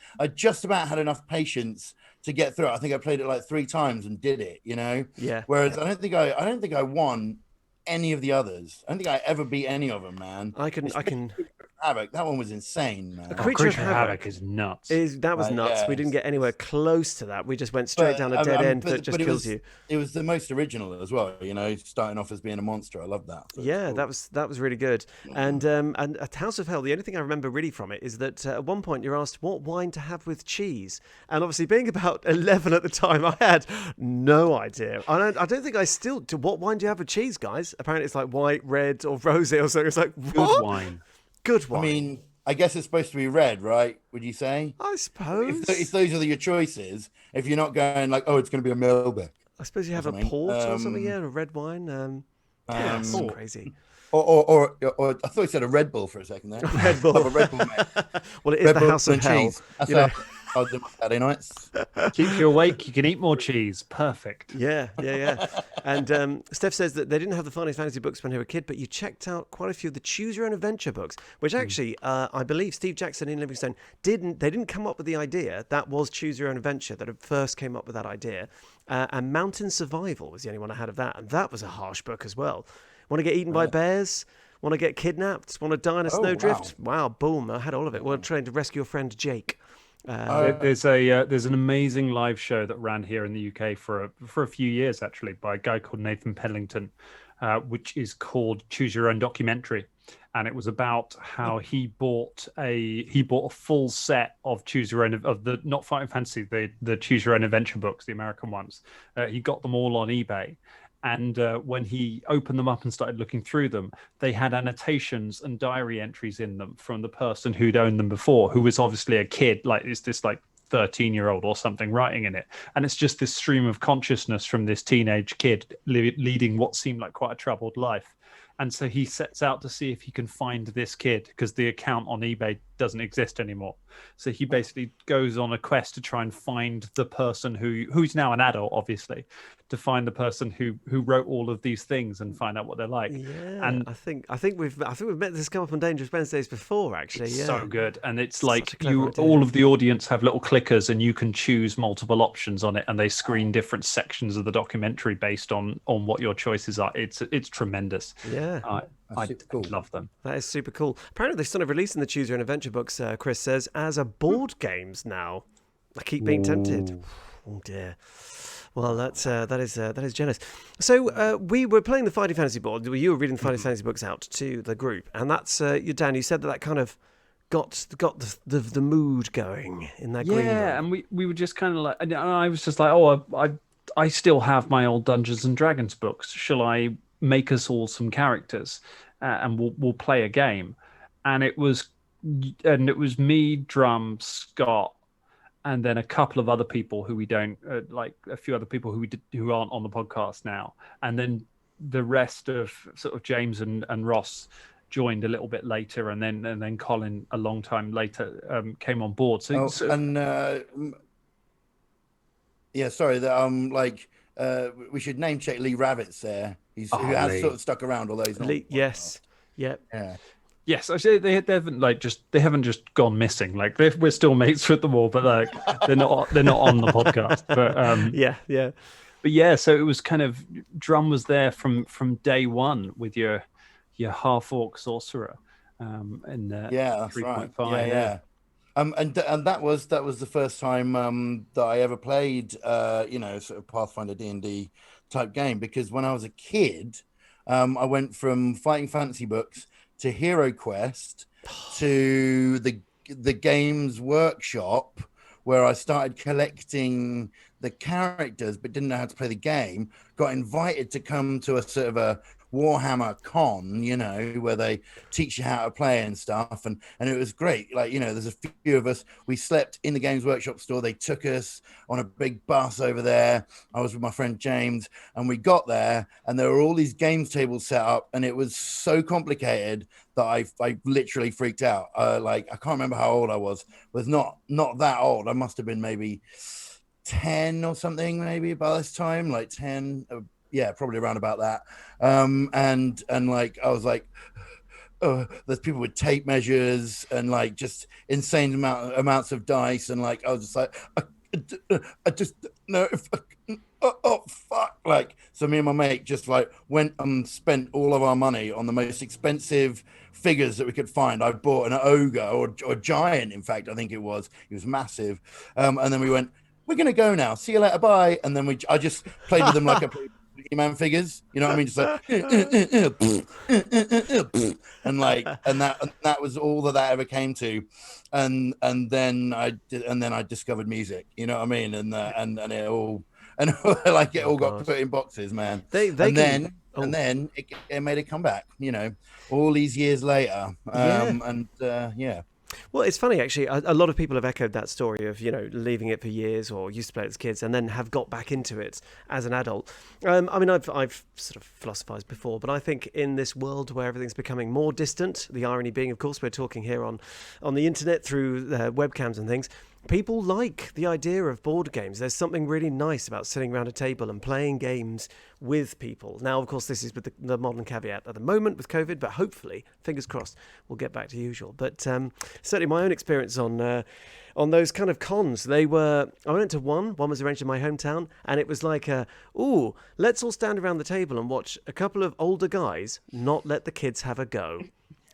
about had enough patience to get through it. I think I played it like 3 times and did it. Yeah. Whereas I don't think I won any of the others. I don't think I ever beat any of them, man. I can. Havoc. That one was insane, man. Creature of Havoc is nuts. That was nuts. yeah, We didn't get anywhere close to that. We just went straight down a dead end that just kills you. It was the most original as well. Starting off as being a monster. I love that. So Yeah, cool. that was really good. And at House of Hell, the only thing I remember really from it is that at one point you're asked what wine to have with cheese, and obviously being about 11 at the time, I had no idea. I don't think I still. What wine do you have with cheese, guys? Apparently it's like white, red, or rosé or something. It's like what? Good wine. Good wine. I mean, I guess it's supposed to be red, right? Would you say? I suppose. If those are your choices, if you're not going like, oh, it's going to be a Malbec. I suppose you have a port or something, yeah, a red wine. That's crazy. Or I thought you said a Red Bull for a second there. Red Bull. A Red Bull, mate. Well, it is Red the Bull House of and Hell. cheese. That's You know? how I do my Saturday nights. Keeps you awake. You can eat more cheese. Perfect. Yeah. And Steph says that they didn't have the Finding Fantasy books when they were a kid, but you checked out quite a few of the Choose Your Own Adventure books, which actually, I believe Steve Jackson in Livingstone They didn't come up with the idea. That was Choose Your Own Adventure that first came up with that idea. And Mountain Survival was the only one I had of that, and that was a harsh book as well. Want to get eaten by bears? Want to get kidnapped? Want to die in a snowdrift? Wow, boom! I had all of it. We're trying to rescue a friend, Jake. There's an amazing live show that ran here in the UK for a few years actually by a guy called Nathan Pellington, which is called Choose Your Own Documentary, and it was about how he bought a full set of Choose Your Own of the not Fighting Fantasy, the Choose Your Own Adventure books, the American ones. He got them all on eBay. And when he opened them up and started looking through them, they had annotations and diary entries in them from the person who'd owned them before, who was obviously a kid, like is this like 13-year-old or something writing in it. And it's just this stream of consciousness from this teenage kid leading what seemed like quite a troubled life. And so he sets out to see if he can find this kid because the account on eBay doesn't exist anymore. So he basically goes on a quest to try and find the person who's now an adult, obviously, to find the person who wrote all of these things and find out what they're like. Yeah, and I think we've met this come up on Dangerous Wednesdays before, actually. It's yeah. so good, and it's like idea. all of the audience have little clickers, and you can choose multiple options on it, and they screen different sections of the documentary based on what your choices are. It's tremendous. Yeah. I love them. That is super cool. Apparently, they're started releasing the Choose Your Own Adventure books, Chris says, as a board games now. I keep being tempted. Oh dear. Well, that is generous. So we were playing the Finding Fantasy board. You were reading the Finding Fantasy books out to the group, and that's Dan. You said that kind of got the mood going in that green room. Yeah, and we were just kind of like, and I was just like, oh, I still have my old Dungeons and Dragons books. Shall I make us all some characters and we'll play a game? And it was me, Drum, Scott, and then a couple of other people who we don't like, a few other people who aren't on the podcast now, and then the rest of sort of James and Ross joined a little bit later, and then Colin a long time later came on board. Yeah, sorry that we should name check Lee Ravitz there. Who Oh, has Lee. sort of stuck around, although he's not. Yes. Yep. Yeah. Yes, actually, they haven't just gone missing. Like we're still mates with them all, but like they're not on the podcast. But yeah. But yeah, so it was kind of Drum was there from day one with your half orc sorcerer, in Yeah, that's 3.5. right. Yeah. And that was the first time that I ever played, sort of Pathfinder D&D type game. Because when I was a kid, I went from fighting fantasy books to Hero Quest to the Games Workshop, where I started collecting the characters but didn't know how to play the game. Got invited to come to a sort of a Warhammer con, where they teach you how to play and stuff, and it was great. Like, there's a few of us, we slept in the Games Workshop store. They took us on a big bus over there. I was with my friend James, and we got there, and there were all these games tables set up, and it was so complicated that I literally freaked out. Like, I can't remember how old I was not that old. I must have been maybe 10 or something, maybe by this time, like 10. Yeah, probably around about that. And like, I was like, there's people with tape measures and like just insane amounts of dice. And like, I was just like, I just know if oh fuck. Like, so me and my mate just like went and spent all of our money on the most expensive figures that we could find. I bought an ogre or giant, in fact, I think it was. He was massive. And then we went, we're gonna go now. See you later, bye. And then I just played with them like a man figures, you know what I mean? Just like and like and that was all that ever came to, and then I discovered music, you know what I mean? And it all like it all got put in boxes, man. Then it made a comeback, all these years later. Yeah. Well, it's funny, actually. A lot of people have echoed that story of, leaving it for years or used to play it as kids and then have got back into it as an adult. I mean, I've sort of philosophized before, but I think in this world where everything's becoming more distant, the irony being, of course, we're talking here on the internet through webcams and things, people like the idea of board games. There's something really nice about sitting around a table and playing games with people. Now, of course, this is with the modern caveat at the moment with COVID, but hopefully, fingers crossed, we'll get back to usual. But certainly my own experience on those kind of cons, I went to one was arranged in my hometown, and it was like, let's all stand around the table and watch a couple of older guys not let the kids have a go.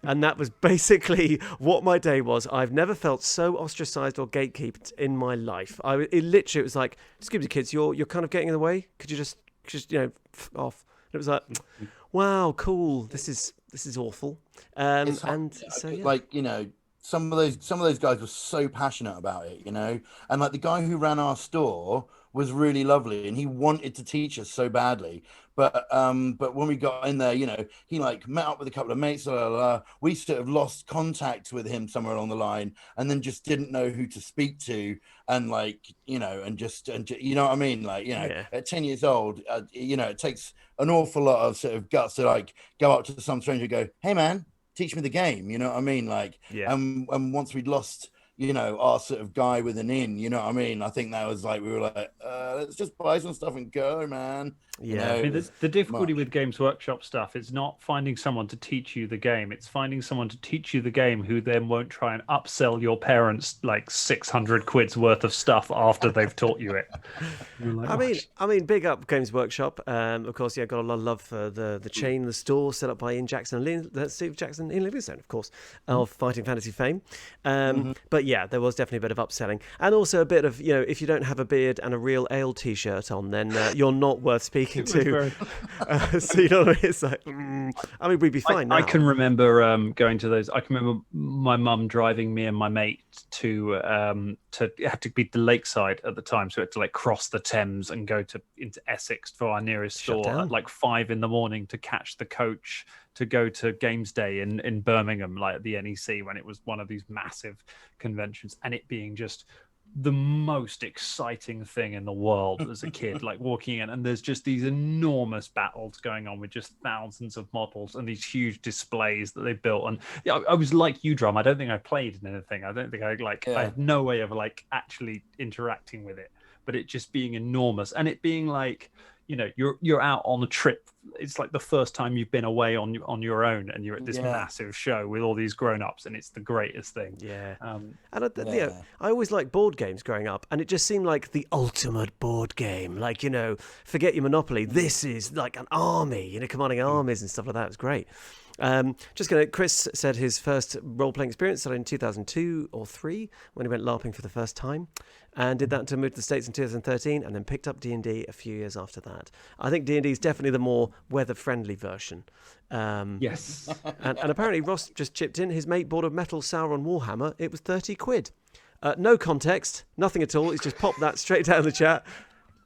And that was basically what my day was. I've never felt so ostracized or gatekeeped in my life. It was like, excuse me, kids, you're kind of getting in the way. Could you just off? And it was like, wow, cool. This is awful. Like, some of those guys were so passionate about it, and like the guy who ran our store was really lovely, and he wanted to teach us so badly. But when we got in there, he like met up with a couple of mates. We sort of lost contact with him somewhere along the line, and then just didn't know who to speak to, and like and you know what I mean, like at 10 years old, it takes an awful lot of sort of guts to like go up to some stranger and go, hey man, teach me the game, you know what I mean, like and once we'd lost our sort of guy with an in, you know what I mean? I think that was like, we were like, let's just buy some stuff and go, man. Yeah. I mean, the difficulty with Games Workshop stuff is not finding someone to teach you the game. It's finding someone to teach you the game who then won't try and upsell your parents like 600 quid's worth of stuff after they've taught you it. Like, I mean, big up Games Workshop. Of course, got a lot of love for the chain, the store set up by Ian Steve Jackson, Ian Livingstone, of course, of Fighting Fantasy fame. But yeah, there was definitely a bit of upselling, and also a bit of if you don't have a beard and a real ale T-shirt on, then you're not worth speaking to. So you know what I mean? It's like, I mean, we'd be fine now. I can remember going to those. I can remember my mum driving me and my mate to it had to be the lakeside at the time, so we had to like cross the Thames and go into Essex for our nearest store at like 5 a.m. to catch the coach to go to Games Day in Birmingham, like at the NEC, when it was one of these massive conventions, and it being just the most exciting thing in the world as a kid, like walking in and there's just these enormous battles going on with just thousands of models and these huge displays that they built. And I was like you, Drum. I don't think I played in anything. I don't think I had no way of like actually interacting with it, but it just being enormous and it being like, you're out on a trip. It's like the first time you've been away on your own, and you're at this massive show with all these grown-ups, and it's the greatest thing. Yeah. And I always liked board games growing up, and it just seemed like the ultimate board game. Like, forget your Monopoly. This is like an army, commanding armies and stuff like that. It was great. Chris said his first role-playing experience started in 2002 or 3 when he went LARPing for the first time, and did that until moved to the States in 2013, and then picked up D&D a few years after that. I think D&D is definitely the more weather-friendly version. Yes. And apparently Ross just chipped in. His mate bought a metal Sauron Warhammer. It was 30 quid. No context, nothing at all. He's just popped that straight down the chat.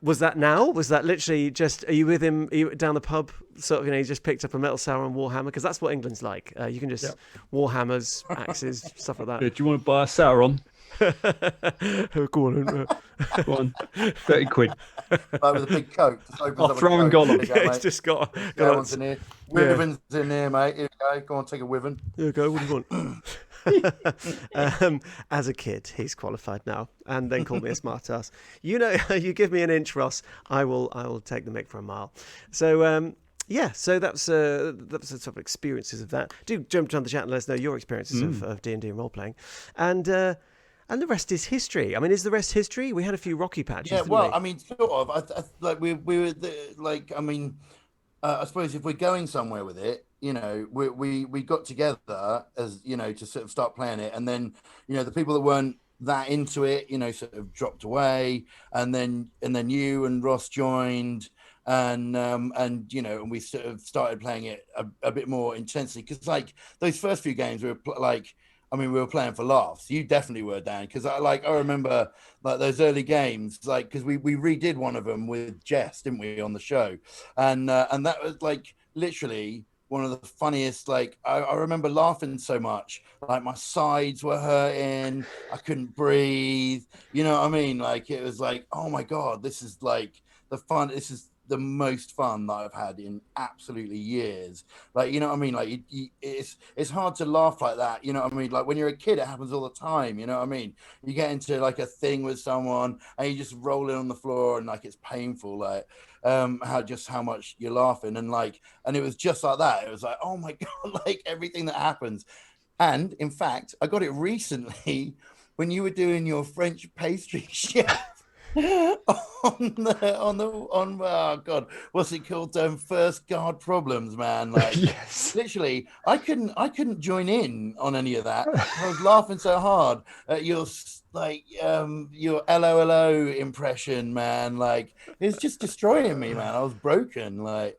Was that now? Was that literally just, are you with him? Are you down the pub? Sort of, he just picked up a metal Sauron Warhammer, because that's what England's like. You can just Warhammers, axes, stuff like that. Do you want to buy a Sauron? Go on. Go on. 30 quid. Like with a big coat. I'll throw and Gollum. It's just got one's in here. Wyvern's in here, mate. Here you go. Go on, take a Wyvern. Here you go. What do you want? As a kid, he's qualified now, and then called me a smartass. You give me an inch, Ross, I will take the mick for a mile. So so that's the sort of experiences of that. Do jump on the chat and let us know your experiences of D&D and role playing, and the rest is history. I mean, is the rest history? We had a few rocky patches. Yeah, didn't well, we? I mean, sort of. I suppose if we're going somewhere with it, we got together as to sort of start playing it, and then the people that weren't that into it, sort of dropped away, and then you and Ross joined, and we sort of started playing it a bit more intensely, because like those first few games we were playing for laughs. You definitely were, Dan, because I remember like those early games, like because we redid one of them with Jess, didn't we, on the show, and that was like literally one of the funniest. Like I remember laughing so much, like my sides were hurting, I couldn't breathe. You know what I mean? Like it was like, oh my god, this is like this is the most fun that I've had in absolutely years. Like, you know what I mean? Like it's hard to laugh like that. You know what I mean? Like when you're a kid, it happens all the time. You know what I mean? You get into like a thing with someone and you just roll in on the floor, and like it's painful. Like how much you're laughing, and it was just like that. It was like, oh my god, like everything that happens. And in fact, I got it recently when you were doing your French pastry chef. on oh god, what's it called? First guard problems, man. Like yes, literally, I couldn't join in on any of that. I was laughing so hard at your LOLO impression, man. Like it's just destroying me, man. I was broken. Like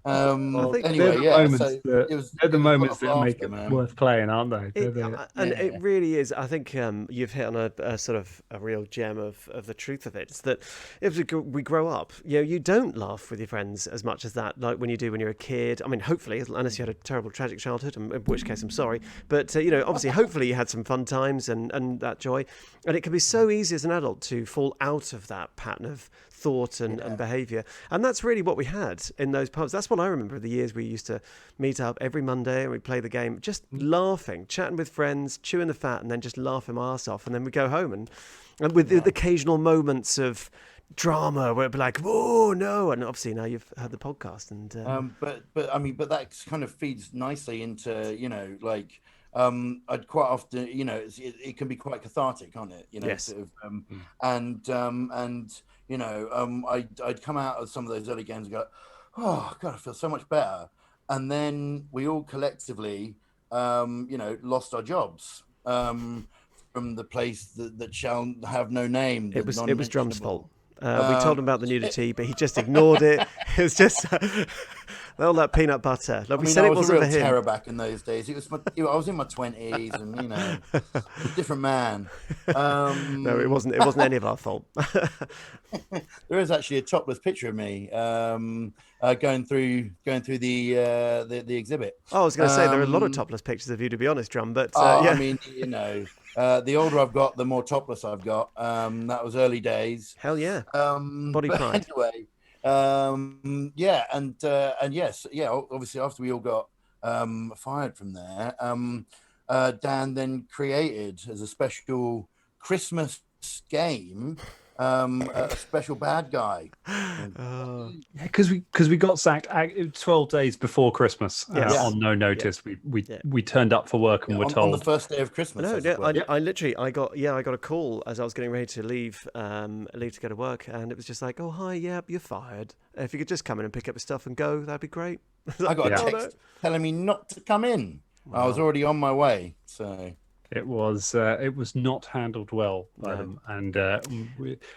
anyway, yeah. So they're the moments that make it worth playing, aren't they? It really is. I think you've hit on a sort of a real gem of the truth of it. It's that if we grow up, you don't laugh with your friends as much as that, like when you do when you're a kid. I mean, hopefully, unless you had a terrible tragic childhood, in which case I'm sorry. But obviously, hopefully you had some fun times and that joy. And it can be so easy as an adult to fall out of that pattern of thought and behaviour, and that's really what we had in those pubs. That's what I remember of the years we used to meet up every Monday and we'd play the game, just laughing, chatting with friends, chewing the fat, and then just laughing my arse off, and then we go home and with the occasional moments of drama where it'd be like, oh no, and obviously now you've heard the podcast, and but that kind of feeds nicely into I'd quite often it can be quite cathartic, can't it? Yes. Sort of, I'd come out of some of those early games and go, oh god, I feel so much better, and then we all collectively lost our jobs from the place that shall have no name. It was Drum's fault. We told him about the nudity, but he just ignored it. It was just all that peanut butter. Like we said, it wasn't a real for him. terror back in those days. I was in my 20s, and a different man. No, it wasn't any of our fault. There is actually a topless picture of me going through the exhibit. Oh, I was going to say there are a lot of topless pictures of you, to be honest, Drum. But I mean, the older I've got, the more topless I've got. That was early days. Hell yeah. Body pride. Anyway, obviously after we all got fired from there, Dan then created as a special Christmas game a special bad guy. Oh, Yeah, because we got sacked 12 days before Christmas Yes. on no notice. Yeah. We turned up for work and were on the told. first day of Christmas. no, as no, it were. I literally, I got a call as I was getting ready to leave to go to work, and it was just like, oh hi, yeah, you're fired. If you could just come in and pick up your stuff and go, that'd be great. I got a Yeah. text telling me not to come in. I was Wow. already on my way. So It was not handled well by No. them, and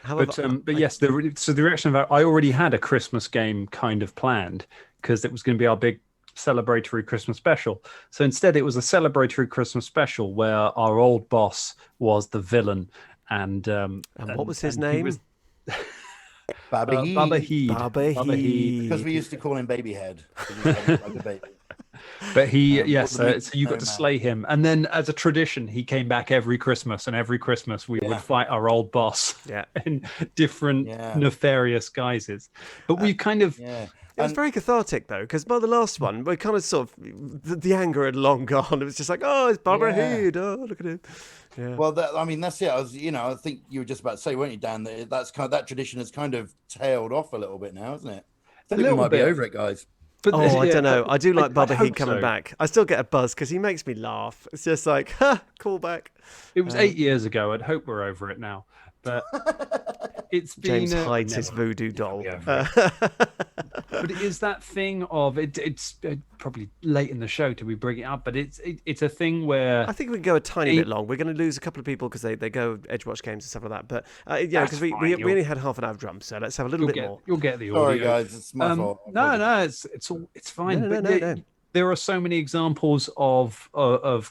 However, but yes, so the reaction of I already had a Christmas game kind of planned because it was going to be our big celebratory Christmas special. So instead, it was a celebratory Christmas special where our old boss was the villain, and what was his and he name? was, Baba Heed. Baba Heed. Baba Baba Heed. Because we Heed. used to call him Babyhead. 'Cause he was like a baby. But he, What so the you got to snowman. slay him, and then as a tradition, he came back every Christmas, and every Christmas we Yeah. would fight our old boss Yeah. in different Yeah. nefarious guises. But we kind of, Yeah. It was very cathartic though, because by the last one, we kind of sort of the anger had long gone. It was just like, oh, it's Barbara Yeah. Heed. Oh, look at him. Yeah. Well, that's it. I think you were just about to say, weren't you, Dan? That tradition has kind of tailed off a little bit now, isn't it? I think we little might be bit. over it, guys. but Oh, I yeah, don't know. I do like I Baba Heed hope coming so. back. I still get a buzz because he makes me laugh. It's just like, ha, call back. It was 8 years ago. I'd hope we're over it now, but it's been James hides his never. voodoo doll. be over But it is that thing of it's probably late in the show to be bringing it up, but it's a thing where I think we can go a tiny bit long. We're going to lose a couple of people because they go Edgewatch games and stuff like that. But yeah, That's because we fine. only had half an hour of drums, so let's have a little bit more. you'll get the audio. Sorry, guys. It's my fault. No, it's fine. No, but there are so many examples of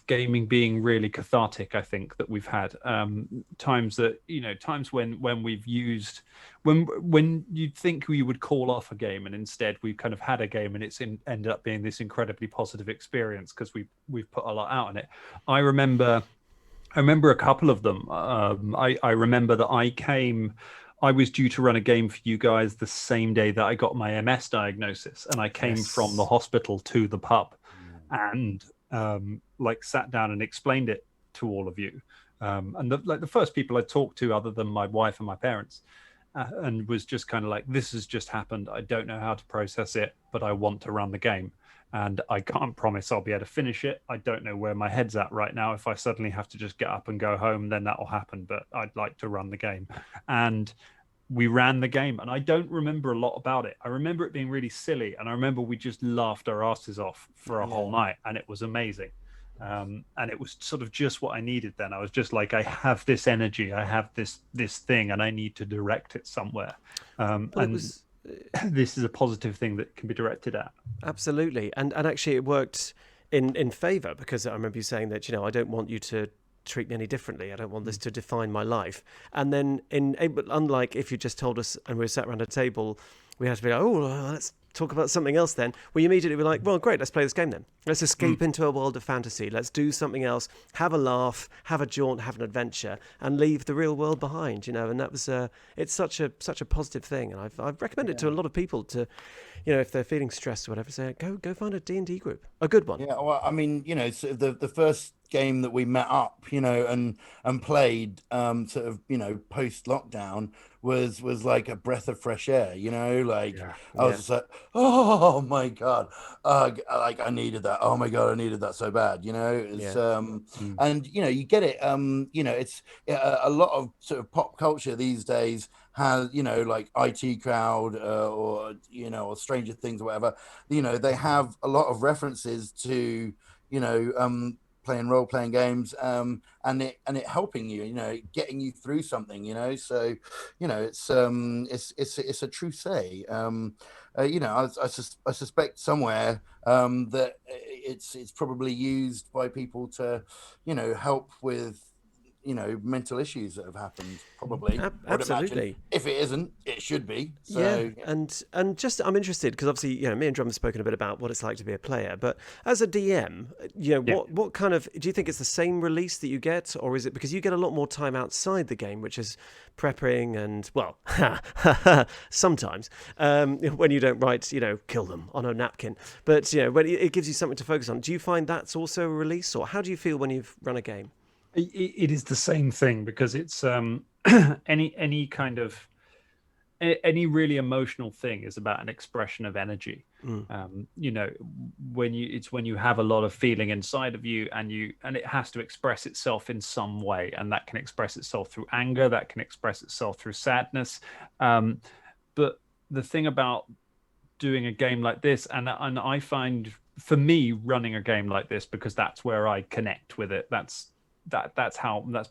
gaming being really cathartic. I think that we've had times when we've used when you'd think we would call off a game, and instead we've kind of had a game, and it's ended up being this incredibly positive experience because we've put a lot out in it. I remember a couple of them. I remember that I was due to run a game for you guys the same day that I got my MS diagnosis, and I came from the hospital to the pub and sat down and explained it to all of you. And the first people I talked to, other than my wife and my parents, and was just kind of like, this has just happened. I don't know how to process it, but I want to run the game. And I can't promise I'll be able to finish it. I don't know where my head's at right now. If I suddenly have to just get up and go home, then that will happen. But I'd like to run the game. And we ran the game. And I don't remember a lot about it. I remember it being really silly. And I remember we just laughed our asses off for a whole night. And it was amazing. And it was sort of just what I needed then. I was just like, I have this energy. I have this thing. And I need to direct it somewhere. This is a positive thing that can be directed at. Absolutely, and actually it worked in favour, because I remember you saying that, I don't want you to treat me any differently. I don't want this to define my life. And then unlike if you just told us and we were sat around a table, we had to be like, let's talk about something else then. We immediately were like, well, great, let's play this game then. Let's escape into a world of fantasy. Let's do something else, have a laugh, have a jaunt, have an adventure, and leave the real world behind, And that was, it's such a positive thing. And I've recommended it to a lot of people to, if they're feeling stressed or whatever, say, go find a D&D group, a good one. Yeah, well, I mean, so the first game that we met up, and played, post lockdown was like a breath of fresh air. I was just like, oh my god, I needed that. Oh my god, I needed that so bad. It's and you get it. It's a lot of sort of pop culture these days has like IT Crowd or Stranger Things or whatever. They have a lot of references to playing role-playing games and it helping you, getting you through something, so it's a true say. I suspect somewhere that it's probably used by people to help with mental issues that have happened, probably. Absolutely. If it isn't, it should be. So, yeah, and just I'm interested because obviously me and Drum have spoken a bit about what it's like to be a player, but as a DM, what kind of, do you think it's the same release that you get, or is it because you get a lot more time outside the game, which is prepping and sometimes when you don't write kill them on a napkin, but when it gives you something to focus on. Do you find that's also a release, or how do you feel when you've run a game? It is the same thing because it's any kind of any really emotional thing is about an expression of energy. You know, when you have a lot of feeling inside of you, and it has to express itself in some way, and that can express itself through anger, that can express itself through sadness. But the thing about doing a game like this, and I find, for me, running a game like this, because that's where I connect with it, that's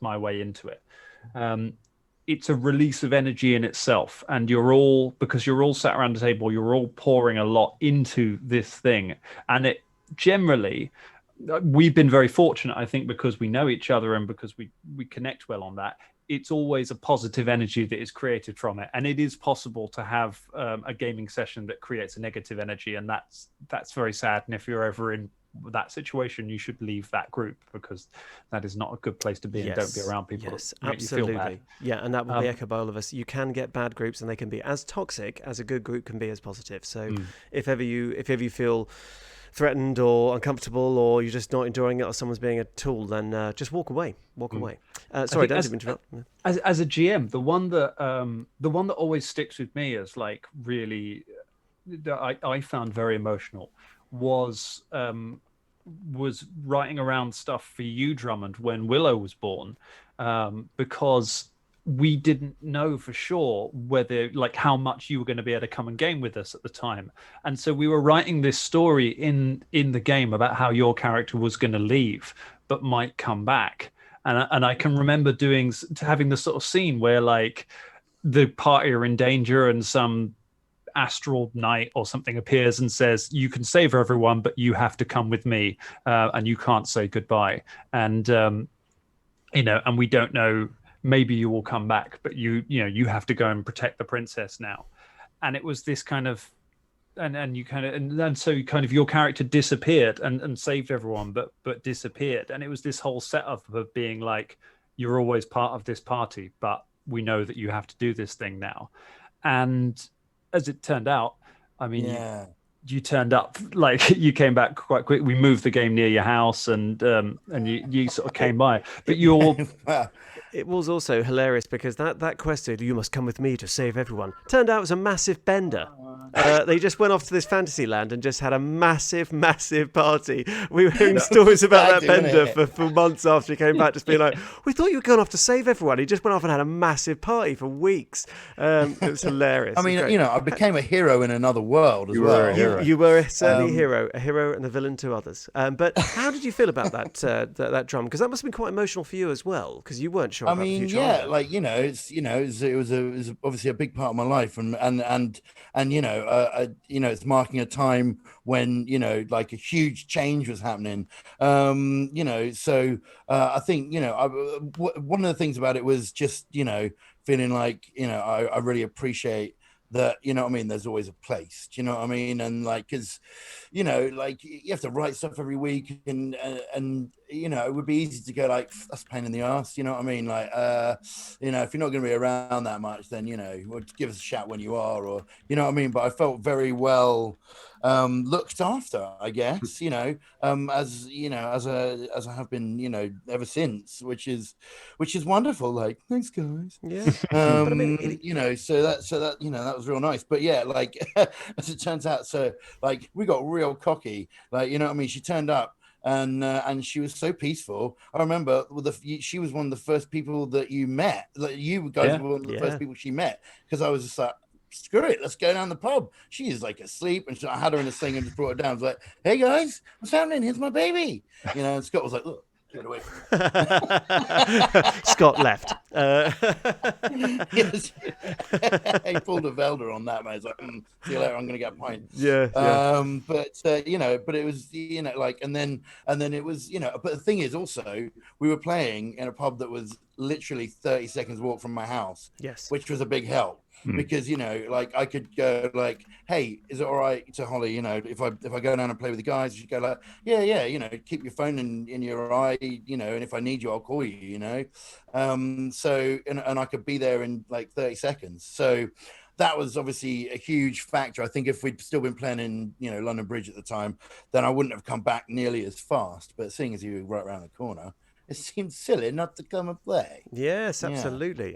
my way into it. It's a release of energy in itself, and because you're all sat around the table, you're all pouring a lot into this thing, and it generally, we've been very fortunate, I think, because we know each other and because we connect well on that. It's always a positive energy that is created from it, and it is possible to have a gaming session that creates a negative energy, and that's very sad. And if you're ever in that situation, you should leave that group, because that is not a good place to be. And don't be around people that make absolutely. you feel bad. Yeah, and that will be echoed by all of us. You can get bad groups, and they can be as toxic as a good group can be as positive. So if ever you feel threatened or uncomfortable, or you're just not enjoying it, or someone's being a tool, then just walk away. Sorry, don't interrupt. As a GM, the one that always sticks with me as like really, that I found very emotional, was writing around stuff for you, Drummond, when Willow was born, because we didn't know for sure whether, like, how much you were going to be able to come and game with us at the time. And so we were writing this story in the game about how your character was going to leave but might come back. And I can remember having the sort of scene where, like, the party are in danger and some astral knight or something appears and says, you can save everyone, but you have to come with me, and you can't say goodbye. And you know, and we don't know, maybe you will come back, but you have to go and protect the princess now. And it was this kind of, and so kind of your character disappeared and saved everyone, but disappeared. And it was this whole setup of being like, you're always part of this party, but we know that you have to do this thing now. And as it turned out, I mean, you turned up, like, you came back quite quick. We moved the game near your house, and you sort of came by. But it was also hilarious because that quest said, you must come with me to save everyone, turned out it was a massive bender. They just went off to this fantasy land and just had a massive party. We were hearing stories about that bender for months after he came back, just being like, we thought you were going off to save everyone. He just went off and had a massive party for weeks. It was hilarious. I mean, I became a hero in another world as well. You were certainly a hero and a villain to others. But how did you feel about that drum? Because that must have been quite emotional for you as well, because you weren't sure. I mean, yeah, like, it was obviously a big part of my life, and it's marking a time when, like, a huge change was happening. So I think, one of the things about it was just, feeling like, I really appreciate that, there's always a place, do you know what I mean? And, like, because, like, you have to write stuff every week, and it would be easy to go like, that's a pain in the ass, you know what I mean? Like, if you're not going to be around that much, then, give us a shout when you are, or, you know what I mean? But I felt very well looked after, I guess, as I have been, ever since, which is wonderful. Like, thanks, guys. Yeah. But I mean, so that that was real nice. But yeah, like, as it turns out, so, like, we got real cocky, like, you know what I mean? She turned up, and she was so peaceful. I remember she was one of the first people that you met. Like, you guys were one of the first people she met, because I was just like, screw it, let's go down the pub. She is like asleep, and I had her in a thing and just brought her down. I was like, hey guys, what's happening? Here's my baby. And Scott was like, look, get away from me. Scott left. Yes. He pulled a Velda on that, man. He's like, see you later, I'm gonna get a pint. But it was, like, and then it was, but the thing is also, we were playing in a pub that was literally 30 seconds walk from my house, which was a big help. Because, like, I could go like, hey, is it all right to Holly, if I go down and play with the guys, she'd go like, yeah, keep your phone in your eye, and if I need you, I'll call you, so, and I could be there in like 30 seconds. So that was obviously a huge factor. I think if we'd still been playing in, London Bridge at the time, then I wouldn't have come back nearly as fast. But seeing as you were right around the corner, it seems silly not to come and play. Yes, Yeah. absolutely.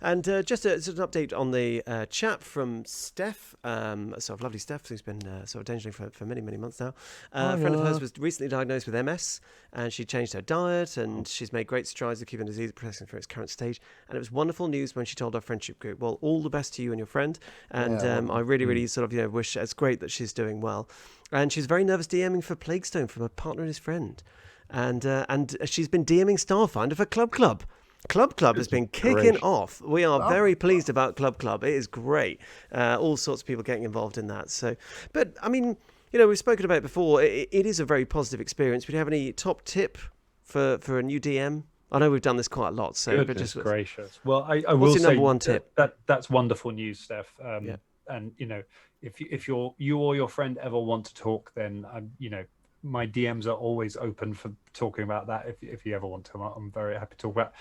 And just an update on the chat from Steph, sort of lovely Steph, who's been sort of dangling for many months now. A friend of hers was recently diagnosed with MS, and she changed her diet, and she's made great strides in keeping the disease progressing through its current stage. And it was wonderful news when she told our friendship group, well, all the best to you and your friend. And I really sort of wish it's great that she's doing well. And she's very nervous DMing for Plaguestone from a partner and his friend. And she's been DMing Starfinder for Club Club. Club Club has been kicking off. We are very pleased about Club Club. It is great. All sorts of people getting involved in that. So, but I mean, we've spoken about it before. It is a very positive experience. Would you have any top tip for a new DM? I know we've done this quite a lot. So, Goodness gracious. Well, I will what's your say number one tip? That's wonderful news, Steph. And if you or your friend ever want to talk, then my DMs are always open for talking about that. If you ever want to, I'm very happy to talk about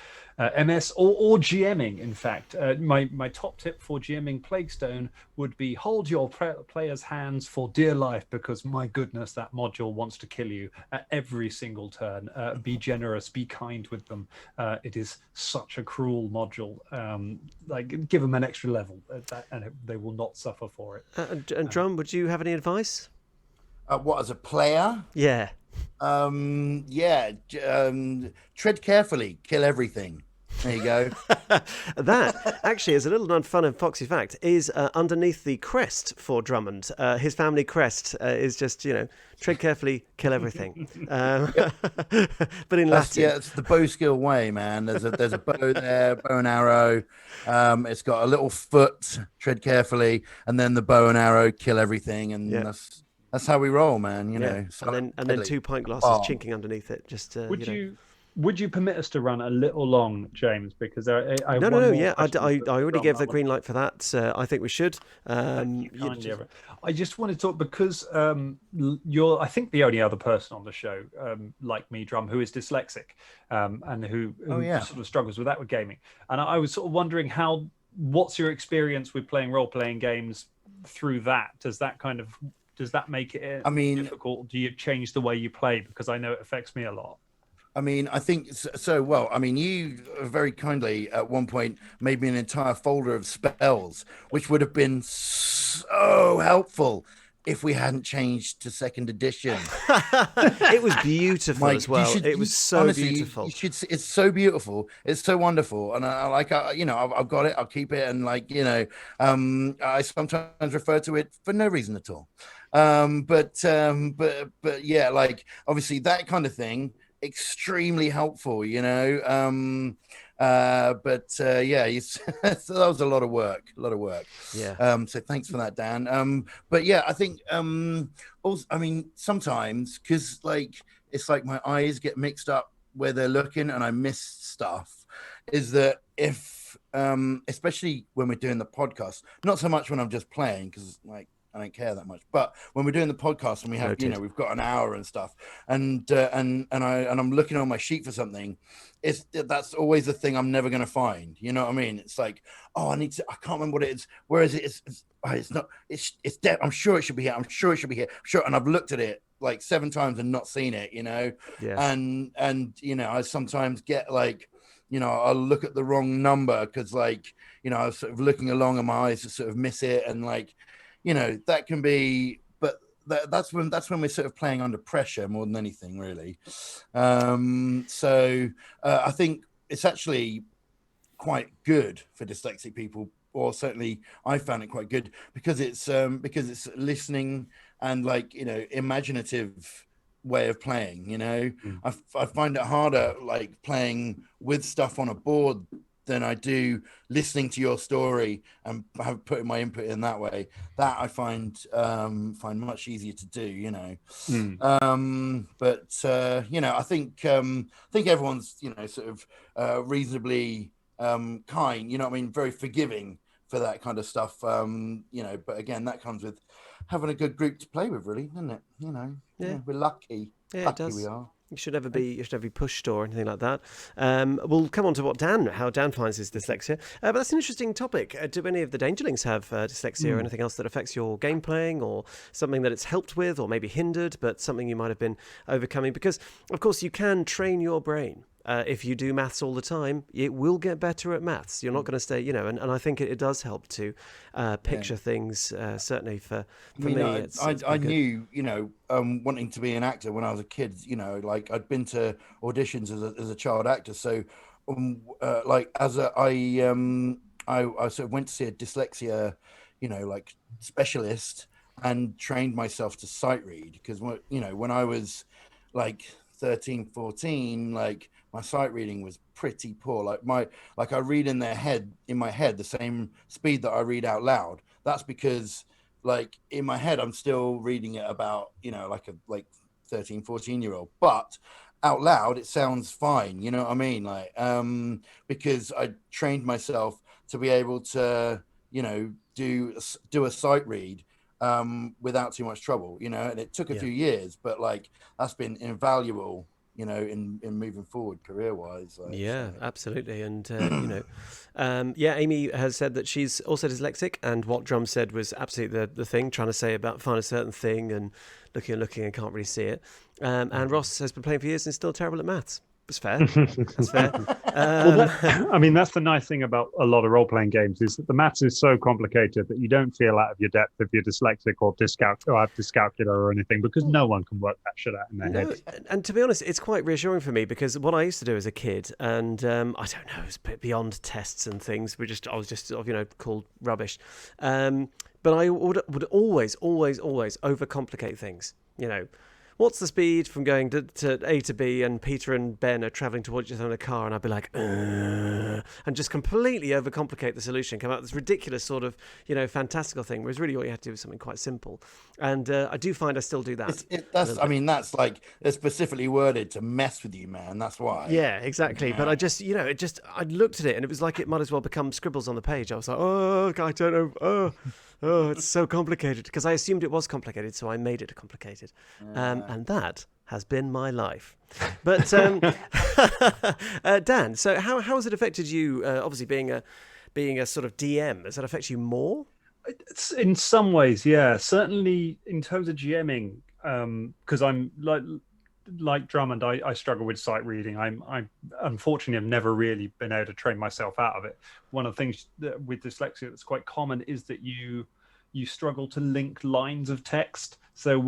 MS or GMing. In fact, my top tip for GMing Plaguestone would be hold your players' hands for dear life, because my goodness, that module wants to kill you at every single turn. Be generous, be kind with them. It is such a cruel module. Give them an extra level, and they will not suffer for it. And Drum, would you have any advice? What, as a player? Yeah. Tread carefully, kill everything. There you go. That actually is a little fun and foxy fact. Is underneath the crest for Drummond. His family crest is just tread carefully, kill everything. But in Latin, it's the bow skill way, man. There's a bow there, bow and arrow. It's got a little foot, tread carefully, and then the bow and arrow, kill everything, and that's how we roll, man. You know. And then 2 pint glasses chinking underneath it. Just Would you permit us to run a little long, James? Because I already gave the green light for that. I think we should. I just want to talk because you're, I think, the only other person on the show like me, Drum, who is dyslexic and who sort of struggles with that with gaming. And I was sort of wondering what's your experience with playing role-playing games through that? Does that make it difficult? Do you change the way you play? Because I know it affects me a lot. I mean, I think so. Well, I mean, you very kindly at one point made me an entire folder of spells, which would have been so helpful if we hadn't changed to second edition. It was beautiful as well. It was so honestly, beautiful. It's so beautiful. It's so wonderful. And I've got it. I'll keep it. And I sometimes refer to it for no reason at all. But yeah, obviously that kind of thing, extremely helpful, that was a lot of work. So thanks for that, Dan. But yeah, I think also, I mean, sometimes because it's like my eyes get mixed up where they're looking and I miss stuff, is that if especially when we're doing the podcast, not so much when I'm just playing, because I don't care that much. But when we're doing the podcast and we have, we've got an hour and stuff, and I'm looking on my sheet for something, that's always the thing I'm never going to find. You know what I mean? It's like, I can't remember what it is. Where is it? It's not. I'm sure it should be here. I'm sure it should be here. Sure. And I've looked at it 7 times and not seen it. Yeah. And I sometimes get I'll look at the wrong number because I was sort of looking along and my eyes just sort of miss it, and that can be, but that's when we're sort of playing under pressure more than anything, really. So I think it's actually quite good for dyslexic people, or certainly I found it quite good because it's listening and imaginative way of playing. I find it harder playing with stuff on a board than I do listening to your story and putting my input in that way. That I find much easier to do, But I think everyone's sort of reasonably kind, very forgiving for that kind of stuff. But again, that comes with having a good group to play with, really, doesn't it? Yeah. We're lucky. Yeah, lucky it does. we are. You should never be pushed or anything like that. We'll come on to how Dan finds his dyslexia. But that's an interesting topic. Do any of the Dangerlings have dyslexia or anything else that affects your game playing, or something that it's helped with or maybe hindered, but something you might have been overcoming? Because, of course, you can train your brain. If you do maths all the time, it will get better at maths. You're not going to stay, and I think it does help to picture things. Certainly for me, I knew, wanting to be an actor when I was a kid. Like I'd been to auditions as a child actor. So, I sort of went to see a dyslexia, like specialist, and trained myself to sight read because when I was like 13, 14, like my sight reading was pretty poor. Like I read in my head the same speed that I read out loud. That's because like in my head I'm still reading it about like a 13, 14-year-old, but out loud it sounds fine. You know what I mean? Like because I trained myself to be able to do a sight read without too much trouble, and it took a few years, but like that's been invaluable, in moving forward career-wise. Absolutely. And Amy has said that she's also dyslexic, and what Drum said was absolutely the thing, trying to say about find a certain thing and looking and can't really see it. And Ross has been playing for years and is still terrible at maths. It's fair. That's fair. That's the nice thing about a lot of role-playing games is that the maths is so complicated that you don't feel out of your depth if you're dyslexic or have dyscalculia or anything, because no one can work that shit out in their head. And to be honest, it's quite reassuring for me, because what I used to do as a kid, and I don't know, it was beyond tests and things. I was just sort of called rubbish. But I would always overcomplicate things. What's the speed from going to A to B, and Peter and Ben are travelling towards each other in a car, and I'd be like, and just completely overcomplicate the solution, come out with this ridiculous sort of, fantastical thing, whereas really all you have to do is something quite simple. And I do find I still do that. That's like, it's specifically worded to mess with you, man. That's why. Yeah, exactly. Yeah. But I just, I looked at it and it was like it might as well become scribbles on the page. I was like, I don't know. Oh, it's so complicated, because I assumed it was complicated, so I made it complicated. And that has been my life. But Dan, so how has it affected you? Obviously, being a sort of DM, has that affected you more? It's in some ways, yeah. Certainly in terms of GMing, because I'm like Drummond, I struggle with sight reading. I unfortunately have never really been able to train myself out of it. One of the things with dyslexia that's quite common is that you struggle to link lines of text. So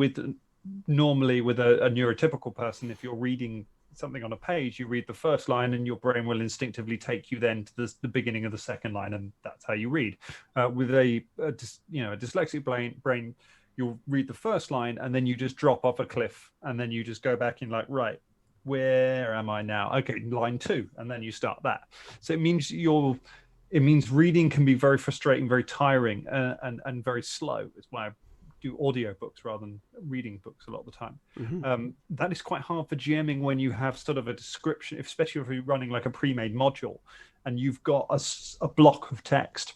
normally with a neurotypical person, if you're reading something on a page, you read the first line and your brain will instinctively take you then to the beginning of the second line, and that's how you read. With a dyslexic brain, you'll read the first line and then you just drop off a cliff, and then you just go back in like, right, where am I now? Okay, line 2, and then you start that. So it means reading can be very frustrating, very tiring, and very slow. It's why I do audio books rather than reading books a lot of the time. Mm-hmm. That is quite hard for GMing when you have sort of a description, especially if you're running like a pre-made module and you've got a block of text.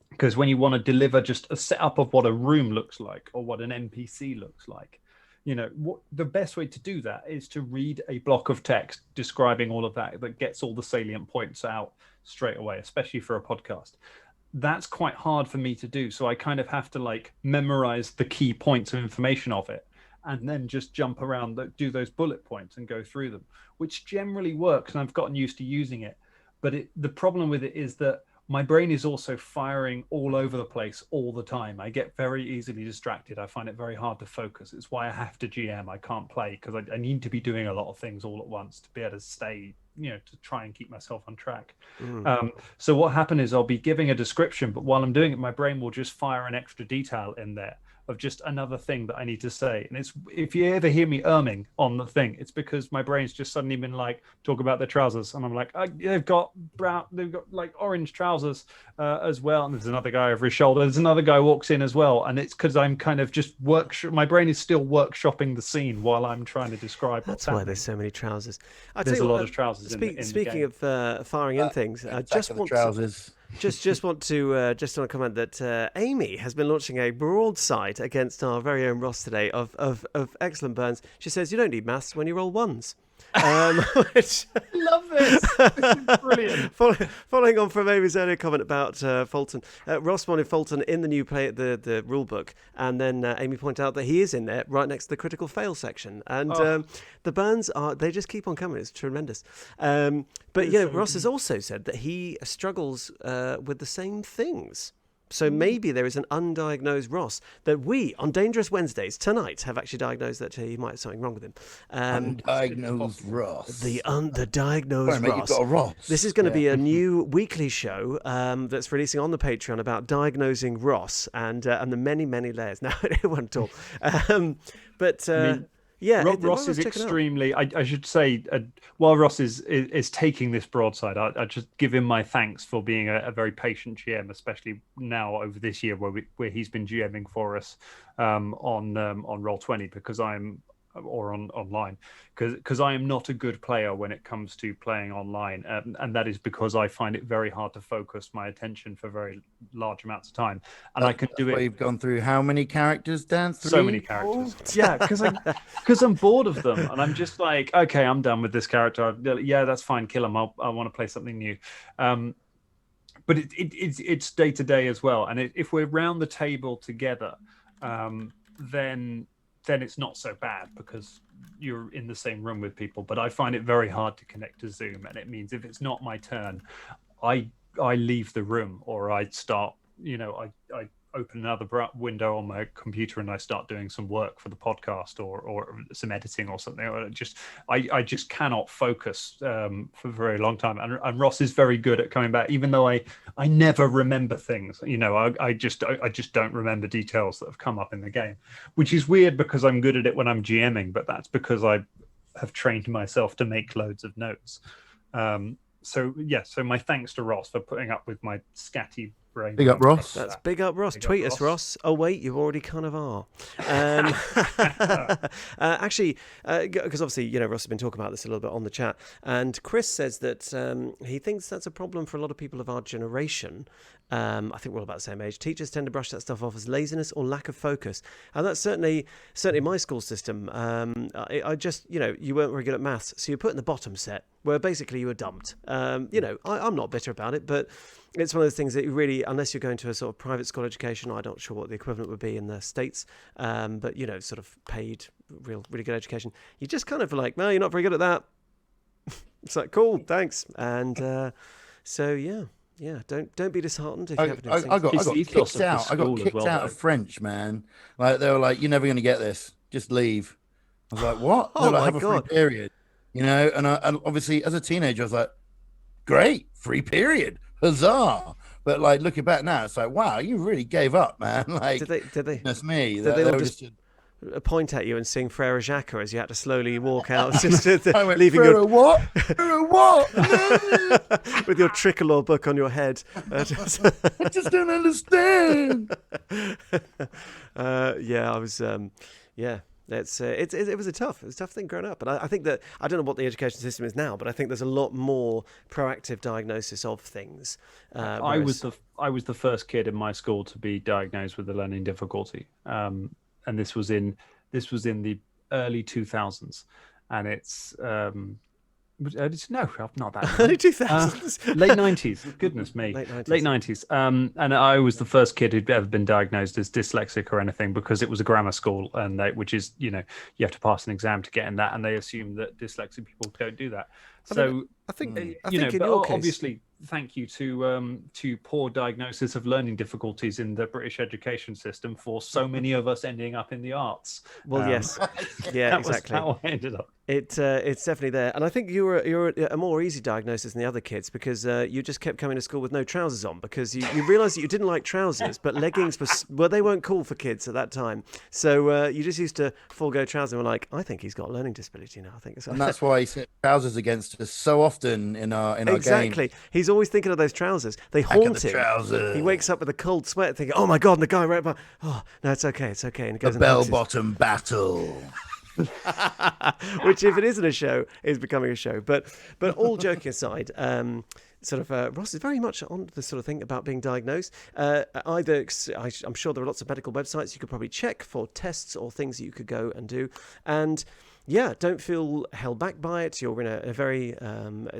Because when you want to deliver just a setup of what a room looks like or what an NPC looks like, the best way to do that is to read a block of text describing all of that gets all the salient points out straight away, especially for a podcast. That's quite hard for me to do. So I kind of have to memorize the key points of information of it, and then just jump around, do those bullet points and go through them, which generally works. And I've gotten used to using it. But the problem with it is that my brain is also firing all over the place all the time. I get very easily distracted. I find it very hard to focus. It's why I have to GM. I can't play because I need to be doing a lot of things all at once to be able to stay, to try and keep myself on track. So what happened is I'll be giving a description, but while I'm doing it, my brain will just fire an extra detail in there of just another thing that I need to say. And if you ever hear me erming on the thing, it's because my brain's just suddenly been talk about their trousers. And I'm like, they've got orange trousers as well. And there's another guy over his shoulder. There's another guy walks in as well. And it's because I'm kind of just my brain is still workshopping the scene while I'm trying to describe what's happening. That's why there's so many trousers. There's a lot of trousers speaking of firing in things, I just want trousers. Just want to comment that Amy has been launching a broadside against our very own Ross today of excellent burns. She says you don't need maths when you roll ones. Which Love this. This is brilliant. Following on from Amy's earlier comment about Fulton, Ross wanted Fulton in the new play, the rule book, and then Amy pointed out that he is in there right next to the critical fail section. And the burns they just keep on coming. It's tremendous. But Ross has also said that he struggles with the same things. So maybe there is an undiagnosed Ross that we, on Dangerous Wednesdays tonight, have actually diagnosed that he might have something wrong with him. Undiagnosed Ross. The diagnosed Mate, Ross. you've got a Ross. This is going to be a new weekly show that's releasing on the Patreon about diagnosing Ross and the many, many layers. No, it won't at all. Ross is extremely. I should say, while Ross is taking this broadside, I just give him my thanks for being a very patient GM, especially now over this year where he's been GMing for us on Roll20 because online because I am not a good player when it comes to playing online, and that is because I find it very hard to focus my attention for very large amounts of time, and I can do it. You've gone through how many characters, Dan? So many characters. Yeah, because I'm bored of them, and I'm just like, okay, I'm done with this character. Yeah, that's fine. Kill him. I want to play something new. But it's day to day as well, and if we're round the table together, then it's not so bad because you're in the same room with people. But I find it very hard to connect to Zoom, and it means if it's not my turn, I leave the room, or I start, I open another window on my computer and I start doing some work for the podcast or some editing or something. Or I just cannot focus for a very long time. And Ross is very good at coming back, even though I never remember things. I just don't remember details that have come up in the game, which is weird because I'm good at it when I'm GMing, but that's because I have trained myself to make loads of notes. So my thanks to Ross for putting up with my scatty brain. Big up, Ross. That's big up, Ross. Tweet us, Ross. Oh, wait, you already kind of are. Actually, because obviously, Ross has been talking about this a little bit on the chat, and Chris says that he thinks that's a problem for a lot of people of our generation. I think we're all about the same age. Teachers tend to brush that stuff off as laziness or lack of focus, and that's certainly my school system. I just, you weren't very good at maths, so you're put in the bottom set, where basically you were dumped. I'm not bitter about it, but it's one of those things that you really, unless you're going to a sort of private school education, I'm not sure what the equivalent would be in the States, but sort of paid, really good education, you just kind of like, no, you're not very good at that. It's like, cool, thanks, and so yeah, don't be disheartened if you haven't. I got kicked out. I got kicked out of French, man. Like they were like, "You're never going to get this. Just leave." I was like, "What?" Oh my have a God. free period, And obviously, as a teenager, I was like, "Great, free period, huzzah!" But like looking back now, it's like, "Wow, you really gave up, man." Like, Did they? That's me. Did they they all were just point at you and sing Frere Jacques as you had to slowly walk out, leaving your what? with your tricolor book on your head? I just don't understand. I was. It was a tough thing growing up, but I think that I don't know what the education system is now, but I think there's a lot more proactive diagnosis of things. I was the first kid in my school to be diagnosed with a learning difficulty, and this was in the early 2000s, and it's no, not that early 2000s, late 90s. Goodness me, late 90s. And I was the first kid who'd ever been diagnosed as dyslexic or anything, because it was a grammar school, and which is you have to pass an exam to get in that, and they assume that dyslexic people don't do that. So I think in but your case, obviously, thank you to poor diagnosis of learning difficulties in the British education system for so many of us ending up in the arts. Well, yes, yeah, exactly. Was how I ended up. It's definitely there, and I think you're a more easy diagnosis than the other kids, because you just kept coming to school with no trousers on, because you realised that you didn't like trousers, but leggings they weren't cool for kids at that time, so you just used to forego trousers and were like, I think he's got a learning disability now. I think so. And that's why he set trousers against us so often in our exactly. game. He's always thinking of those trousers. They haunt him. Trousers. He wakes up with a cold sweat, thinking, "Oh my God!" And the guy right by, "Oh no, it's okay, it's okay." And he goes The bell-bottom battle. Which, if it isn't a show, is becoming a show. But all joking aside, Ross is very much on the sort of thing about being diagnosed. I'm sure there are lots of medical websites you could probably check for tests or things that you could go and do. And Yeah, don't feel held back by it. You're in a very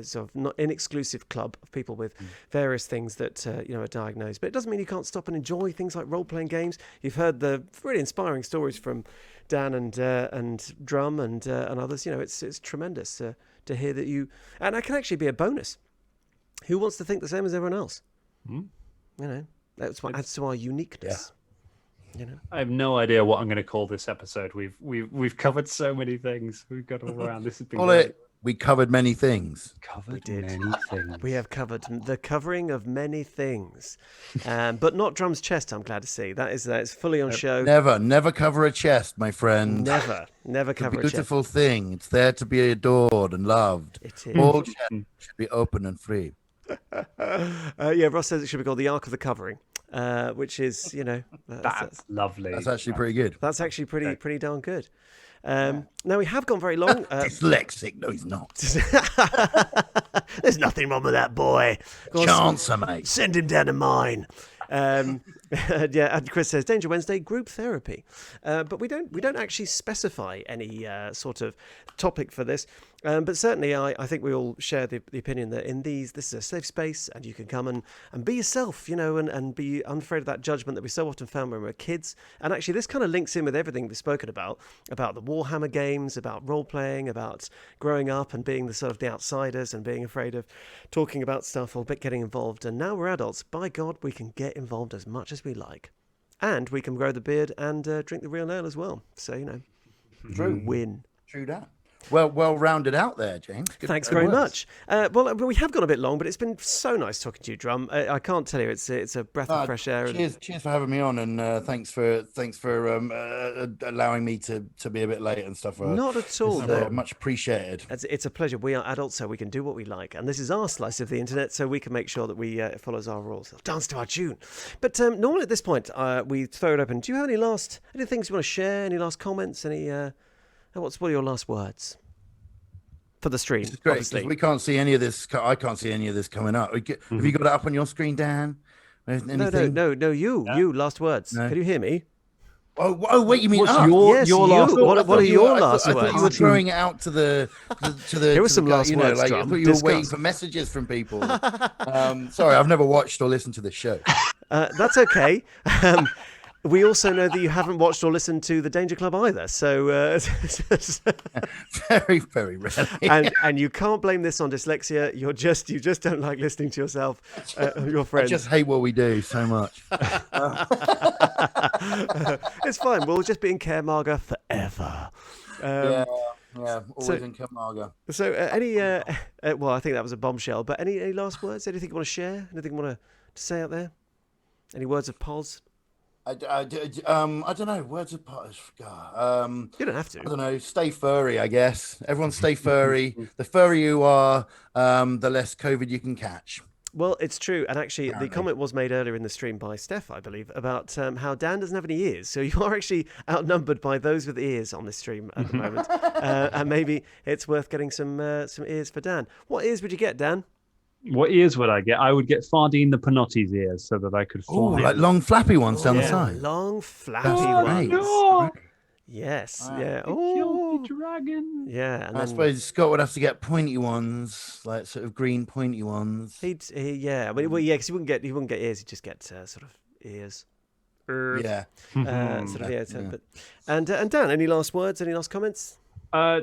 sort of not inexclusive club of people with various things that are diagnosed. But it doesn't mean you can't stop and enjoy things like role-playing games. You've heard the really inspiring stories from Dan and Drum and others. It's tremendous to hear that you, and that can actually be a bonus. Who wants to think the same as everyone else? That's what adds to our uniqueness. I have no idea what I'm going to call this episode. We've covered so many things. We've got all around. This has been great. We covered many things. Many things. We have covered the covering of many things, but not Drum's chest. I'm glad to see that's fully on show. Never cover a chest, my friend. Never cover a chest. Beautiful thing. It's there to be adored and loved. It is. All chests should be open and free. Ross says it should be called the Ark of the Covering. Which is, that's lovely. That's actually pretty good. That's actually pretty darn good. Now we have gone very long. Dyslexic? No, he's not. There's nothing wrong with that boy. Chancer, mate. Send him down to mine. And Chris says Danger Wednesday group therapy, but we don't actually specify any sort of topic for this. But certainly, I think we all share the opinion that this is a safe space, and you can come and be yourself, and be unafraid of that judgment that we so often found when we were kids. And actually, this kind of links in with everything we've spoken about the Warhammer games, about role playing, about growing up and being the sort of the outsiders and being afraid of talking about stuff or getting involved. And now we're adults. By God, we can get involved as much as we like, and we can grow the beard and drink the real ale as well. So True. Win. True that. Well rounded out there, James. Thanks very much. Well, we have gone a bit long, but it's been so nice talking to you, Drum. I can't tell you, it's a breath of fresh air. Cheers for having me on, and thanks for allowing me to be a bit late and stuff. Not at all. Much appreciated. It's a pleasure. We are adults, so we can do what we like, and this is our slice of the internet, so we can make sure that we follows our rules. Dance to our tune. But normally at this point, we throw it open. Do you have any things you want to share? Any last comments? What are your last words for the stream? Great, obviously. We can't see any of this. I can't see any of this coming up. Have you got it up on your screen, Dan? Anything? No. You. Last words. No. Can you hear me? Oh, wait. You mean your last? What are your last words? I thought you were throwing it out to the. Here were some last words. I thought you were waiting for messages from people. Sorry, I've never watched or listened to this show. That's okay. We also know that you haven't watched or listened to the Danger Club either, so very, very rarely. and you can't blame this on dyslexia. You just don't like listening to yourself, your friends. I just hate what we do so much. It's fine. We'll just be in Caremarga forever. Yeah, always in Caremarga. So, well, I think that was a bombshell. But any last words? Anything you want to share? Anything you want to say out there? Any words of pause? I don't know. Words of pause. You don't have to. I don't know. Stay furry, I guess. Everyone stay furry. The furrier you are, the less COVID you can catch. Well, it's true. And actually, the comment was made earlier in the stream by Steph, I believe, about how Dan doesn't have any ears. So you are actually outnumbered by those with ears on this stream at the moment. And maybe it's worth getting some ears for Dan. What ears would you get, Dan? What ears would I get? I would get Fardine the Panotti's ears so that I could fly. Oh, like long flappy ones down the side. Long flappy ones. No. Yes. Wow. Yeah. Oh, dragon. Yeah. And I suppose Scott would have to get pointy ones, like sort of green pointy ones. Because he wouldn't get ears. He'd just get sort of ears. Yeah. But and Dan, any last words? Any last comments?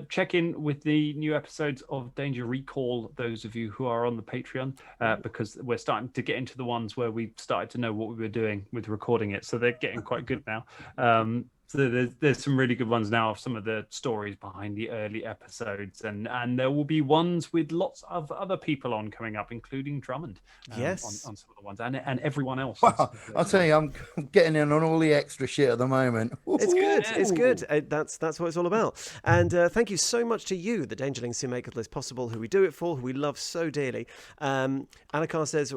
Check in with the new episodes of Danger Recall, those of you who are on the Patreon, because we're starting to get into the ones where we started to know what we were doing with recording it. So they're getting quite good now. So there's some really good ones now of some of the stories behind the early episodes, and there will be ones with lots of other people on coming up, including Drummond. Yes, on some of the ones, and everyone else. Wow, I'll tell you, I'm getting in on all the extra shit at the moment. It's good. It's good. That's what it's all about. And thank you so much to you, the Dangerlings, who make all this possible, who we do it for, who we love so dearly. Anakar says,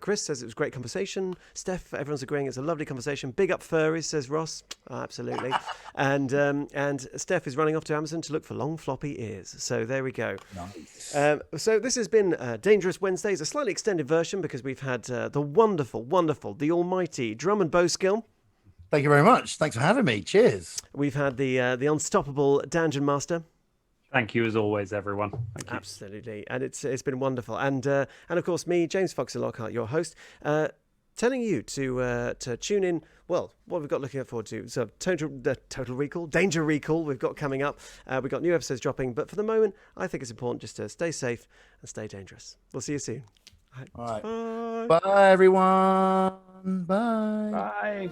Chris says it was a great conversation. Steph, everyone's agreeing it's a lovely conversation. Big up furries, says Ross. Absolutely. And Steph is running off to Amazon to look for long floppy ears. So there we go. Nice. So this has been Dangerous Wednesdays, a slightly extended version because we've had the wonderful, the almighty Drummond Bowskill. Thank you very much. Thanks for having me. Cheers. We've had the unstoppable Dungeon Master. Thank you as always, everyone. Thank you. Absolutely, and it's been wonderful, and of course me, James Foxy Lockhart, your host, telling you to tune in. Well, what we've got looking forward to, so Total Recall, Danger Recall, we've got coming up. We've got new episodes dropping, but for the moment, I think it's important just to stay safe and stay dangerous. We'll see you soon. All right. Bye. Bye, everyone. Bye. Bye.